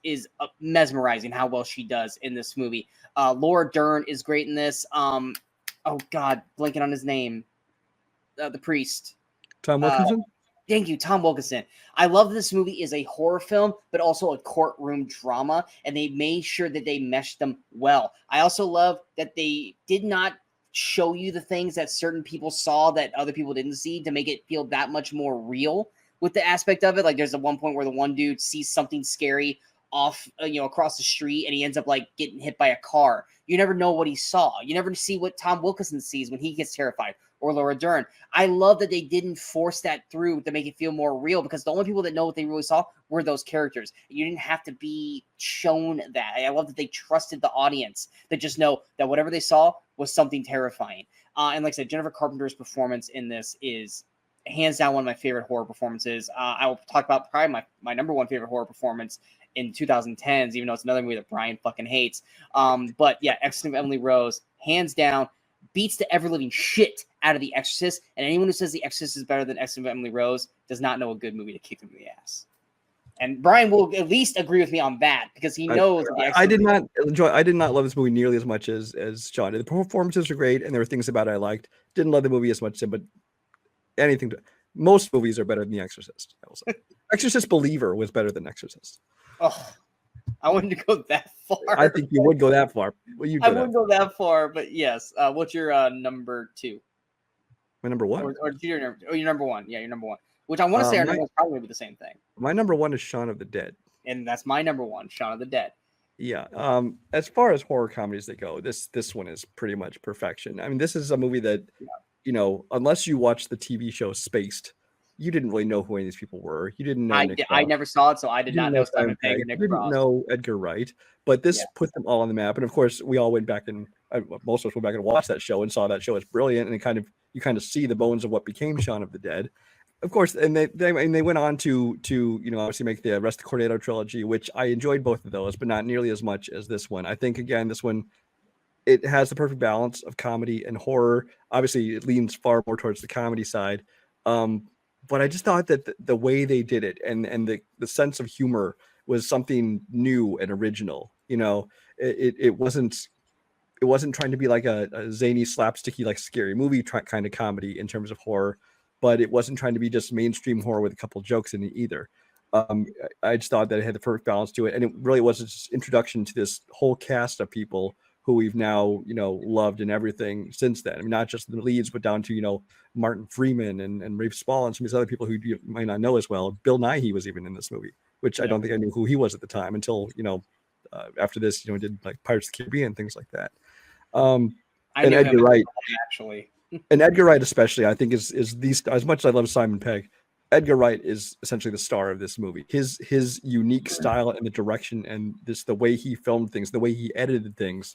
mesmerizing. How well she does in this movie. Laura Dern is great in this. Oh God, blanking on his name. The priest. Tom Wilkinson. Thank you, Tom Wilkinson. I love this movie is a horror film, but also a courtroom drama, and they made sure that they meshed them well. I also love that they did not show you the things that certain people saw that other people didn't see to make it feel that much more real with the aspect of it. Like there's one point where the one dude sees something scary off, across the street, and he ends up like getting hit by a car. You never know what he saw. You never see what Tom Wilkinson sees when he gets terrified, or Laura Dern. I love that they didn't force that through to make it feel more real, because the only people that know what they really saw were those characters. You didn't have to be shown that. I love that they trusted the audience that just know that whatever they saw was something terrifying. And like I said, Jennifer Carpenter's performance in this is hands down one of my favorite horror performances. I will talk about probably my number 1 favorite horror performance in 2010s, even though it's another movie that Brian fucking hates. But yeah, Exorcism of Emily Rose, hands down, beats the ever-living shit out of The Exorcist. And anyone who says The Exorcist is better than Exorcism of Emily Rose does not know a good movie to kick them in the ass. And Brian will at least agree with me on that, because he knows. I did not love this movie nearly as much as Sean did. The performances were great, and there were things about it I liked. Didn't love the movie as much, but most movies are better than The Exorcist, I will say. Exorcist Believer was better than Exorcist. Oh, I wouldn't go that far. I think you would go that far. Well, I wouldn't go that far, but yes. What's your number 2? My number 1? Or your number 1. Yeah, your number 1. Which I want to say our number 1 is probably be the same thing. My number 1 is Shaun of the Dead. And that's my number 1, Shaun of the Dead. Yeah. As far as horror comedies that go, this one is pretty much perfection. I mean, this is a movie that, unless you watch the TV show Spaced, you didn't really know who any of these people were. You didn't know. I never saw it, so I did not know Simon Pegg or Nick Frost. You didn't know Edgar Wright, but this put them all on the map. And of course, we all went back and most of us went back and watched that show and saw that show as brilliant. And you kind of see the bones of what became Shaun of the Dead. Of course, and they went on to obviously make the Rest of Cornetto trilogy, which I enjoyed both of those, but not nearly as much as this one. I think again, this one, it has the perfect balance of comedy and horror. Obviously, it leans far more towards the comedy side. But I just thought that the way they did it and the sense of humor was something new and original. It wasn't trying to be like a zany, slapsticky, like scary movie kind of comedy in terms of horror, but it wasn't trying to be just mainstream horror with a couple jokes in it either. I just thought that it had the perfect balance to it, and it really was just introduction to this whole cast of people who we've now, loved and everything since then. I mean, not just the leads, but down to, Martin Freeman and Rafe Spall and some of these other people who you might not know as well. Bill Nighy was even in this movie, which I don't think I knew who he was at the time until, after this, did like Pirates of the Caribbean, things like that. And Edgar Wright, actually. And Edgar Wright especially, I think is as much as I love Simon Pegg, Edgar Wright is essentially the star of this movie. His unique style and the direction and the way he filmed things, the way he edited things,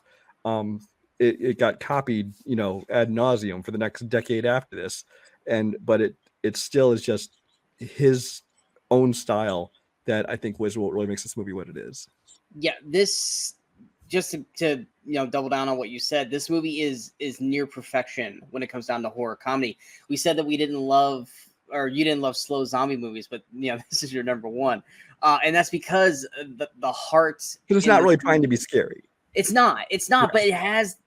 it got copied, ad nauseum for the next decade after this. But it still is just his own style that I think was what really makes this movie what it is. Yeah, this just to double down on what you said, this movie is near perfection when it comes down to horror comedy. We said that we didn't love, or you didn't love, slow zombie movies, but this is your number 1, and that's because the heart. Because it's not really trying to be scary. It's not, but it has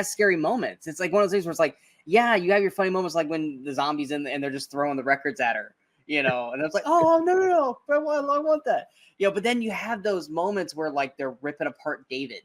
scary moments. It's like one of those things where it's like, yeah, you have your funny moments, like when the zombies and they're just throwing the records at her, and it's like, oh no, I want that, But then you have those moments where like they're ripping apart David,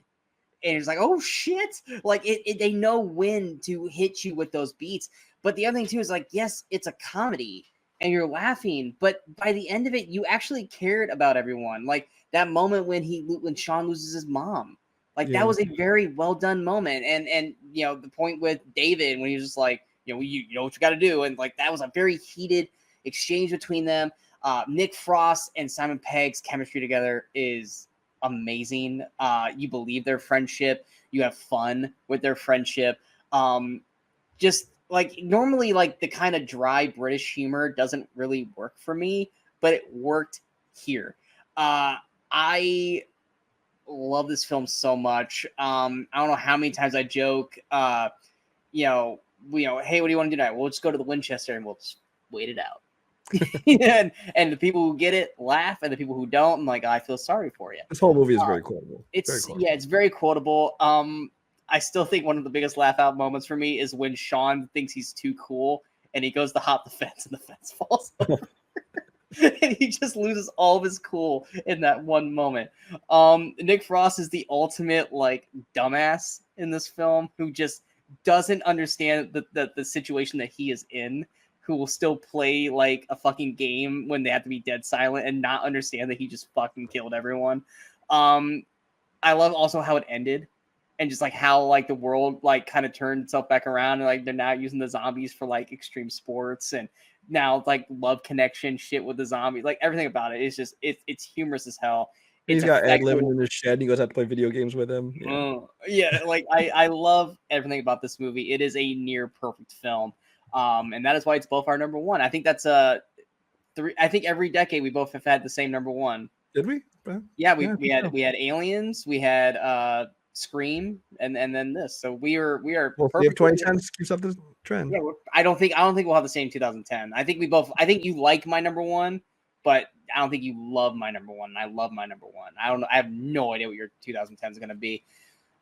and it's like, oh shit, like they know when to hit you with those beats. But the other thing too is like, yes, it's a comedy and you're laughing, but by the end of it, you actually cared about everyone. Like that moment when Sean loses his mom. Like that was a very well done moment, and the point with David when he was just like, you know what you got to do, and like that was a very heated exchange between them. Nick Frost and Simon Pegg's chemistry together is amazing. You believe their friendship. You have fun with their friendship. Just like normally, like the kind of dry British humor doesn't really work for me, but it worked here. I love this film so much. I don't know how many times I joke, you know, hey, what do you want to do tonight? We'll just go to the Winchester and we'll just wait it out. and the people who get it laugh, and the people who don't, I'm like, I feel sorry for you. This whole movie is very quotable. It's very quotable. I still think one of the biggest laugh out moments for me is when Sean thinks he's too cool and he goes to hop the fence and the fence falls over. And he just loses all of his cool in that one moment. Nick Frost is the ultimate like dumbass in this film who just doesn't understand the situation that he is in, who will still play like a fucking game when they have to be dead silent and not understand that he just fucking killed everyone. I love also how it ended and just like how like the world like kind of turned itself back around and like they're now using the zombies for like extreme sports and now like love connection shit with the zombies. Like everything about it is just it's humorous as hell. He's got Ed living in his shed. And he goes out to play video games with him. Yeah, like I love everything about this movie. It is a near perfect film. And that is why it's both our number one. I think that's I think every decade we both have had the same number one. Did we? Yeah, we had Aliens, we had Scream, and then this. So we are. Well, we have 2010s keeps up the trend. Yeah, I don't think we'll have the same 2010. I think you like my number one, but I don't think you love my number one. And I love my number one. I don't know. I have no idea what your 2010 is going to be.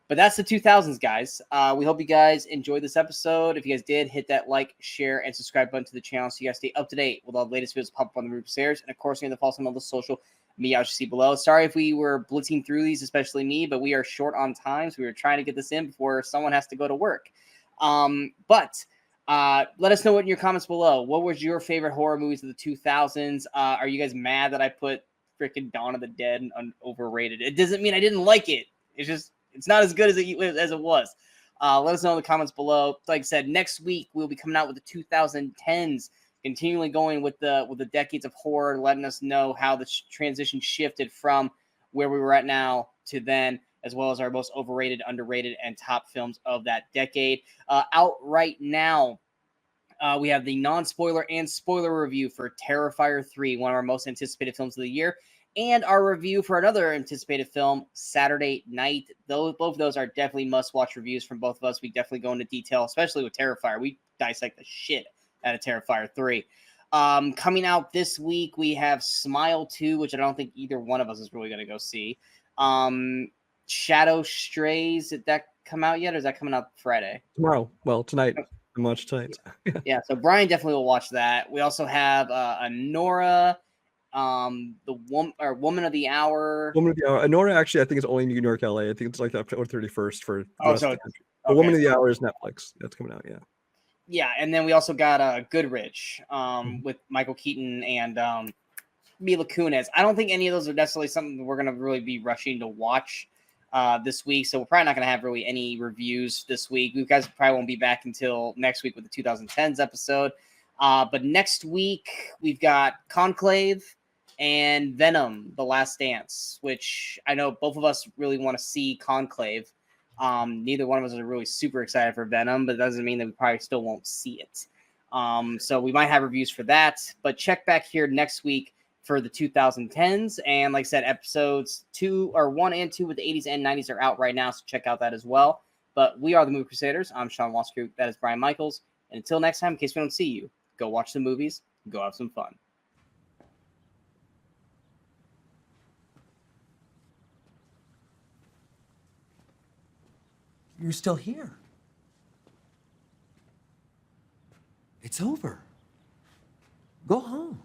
But that's the 2000s, guys. We hope you guys enjoyed this episode. If you guys did, hit that like, share, and subscribe button to the channel so you guys stay up to date with all the latest videos pop up on the Movie Crusaders. And of course, you're going to follow us on all the social media you see below. Sorry if we were blitzing through these, especially me, but we are short on time, so we were trying to get this in before someone has to go to work. But let us know what in your comments below. What was your favorite horror movies of the 2000s? Are you guys mad that I put freaking Dawn of the Dead overrated? It doesn't mean I didn't like it. It's just it's not as good as it was. Let us know in the comments below. Like I said, next week we'll be coming out with the 2010s, continually going with the decades of horror, letting us know how the transition shifted from where we were at now to then, as well as our most overrated, underrated, and top films of that decade. Out right now, we have the non-spoiler and spoiler review for Terrifier 3, one of our most anticipated films of the year, and our review for another anticipated film, Saturday Night. Both of those are definitely must-watch reviews from both of us. We definitely go into detail, especially with Terrifier. We dissect the shit out of Terrifier 3. Coming out this week, we have Smile 2, which I don't think either one of us is really going to go see. Shadow Strays, did that come out yet, or is that coming out Friday? Tomorrow. Well, tonight. Much tonight. Yeah, so Brian definitely will watch that. We also have Anora, the Woman of the Hour. Woman of the Hour. Anora, actually, I think it's only New York, LA. I think it's like October 31st for the rest of the country. The Woman of the Hour is Netflix. That's coming out, yeah. Yeah, and then we also got Goodrich with Michael Keaton and Mila Kunis. I don't think any of those are necessarily something that we're going to really be rushing to watch this week, so we're probably not going to have really any reviews this week. You guys probably won't be back until next week with the 2010s episode. But next week, we've got Conclave and Venom, The Last Dance, which I know both of us really want to see Conclave. Neither one of us are really super excited for Venom, but it doesn't mean that we probably still won't see it. So we might have reviews for that, but check back here next week for the 2010s. And like I said, episodes 1 and 2 with the 80s and 90s are out right now, so check out that as well. But we are the Movie Crusaders. I'm Sean Wascrew. That is Brian Michaels. And until next time, in case we don't see you, go watch the movies, go have some fun. You're still here. It's over. Go home.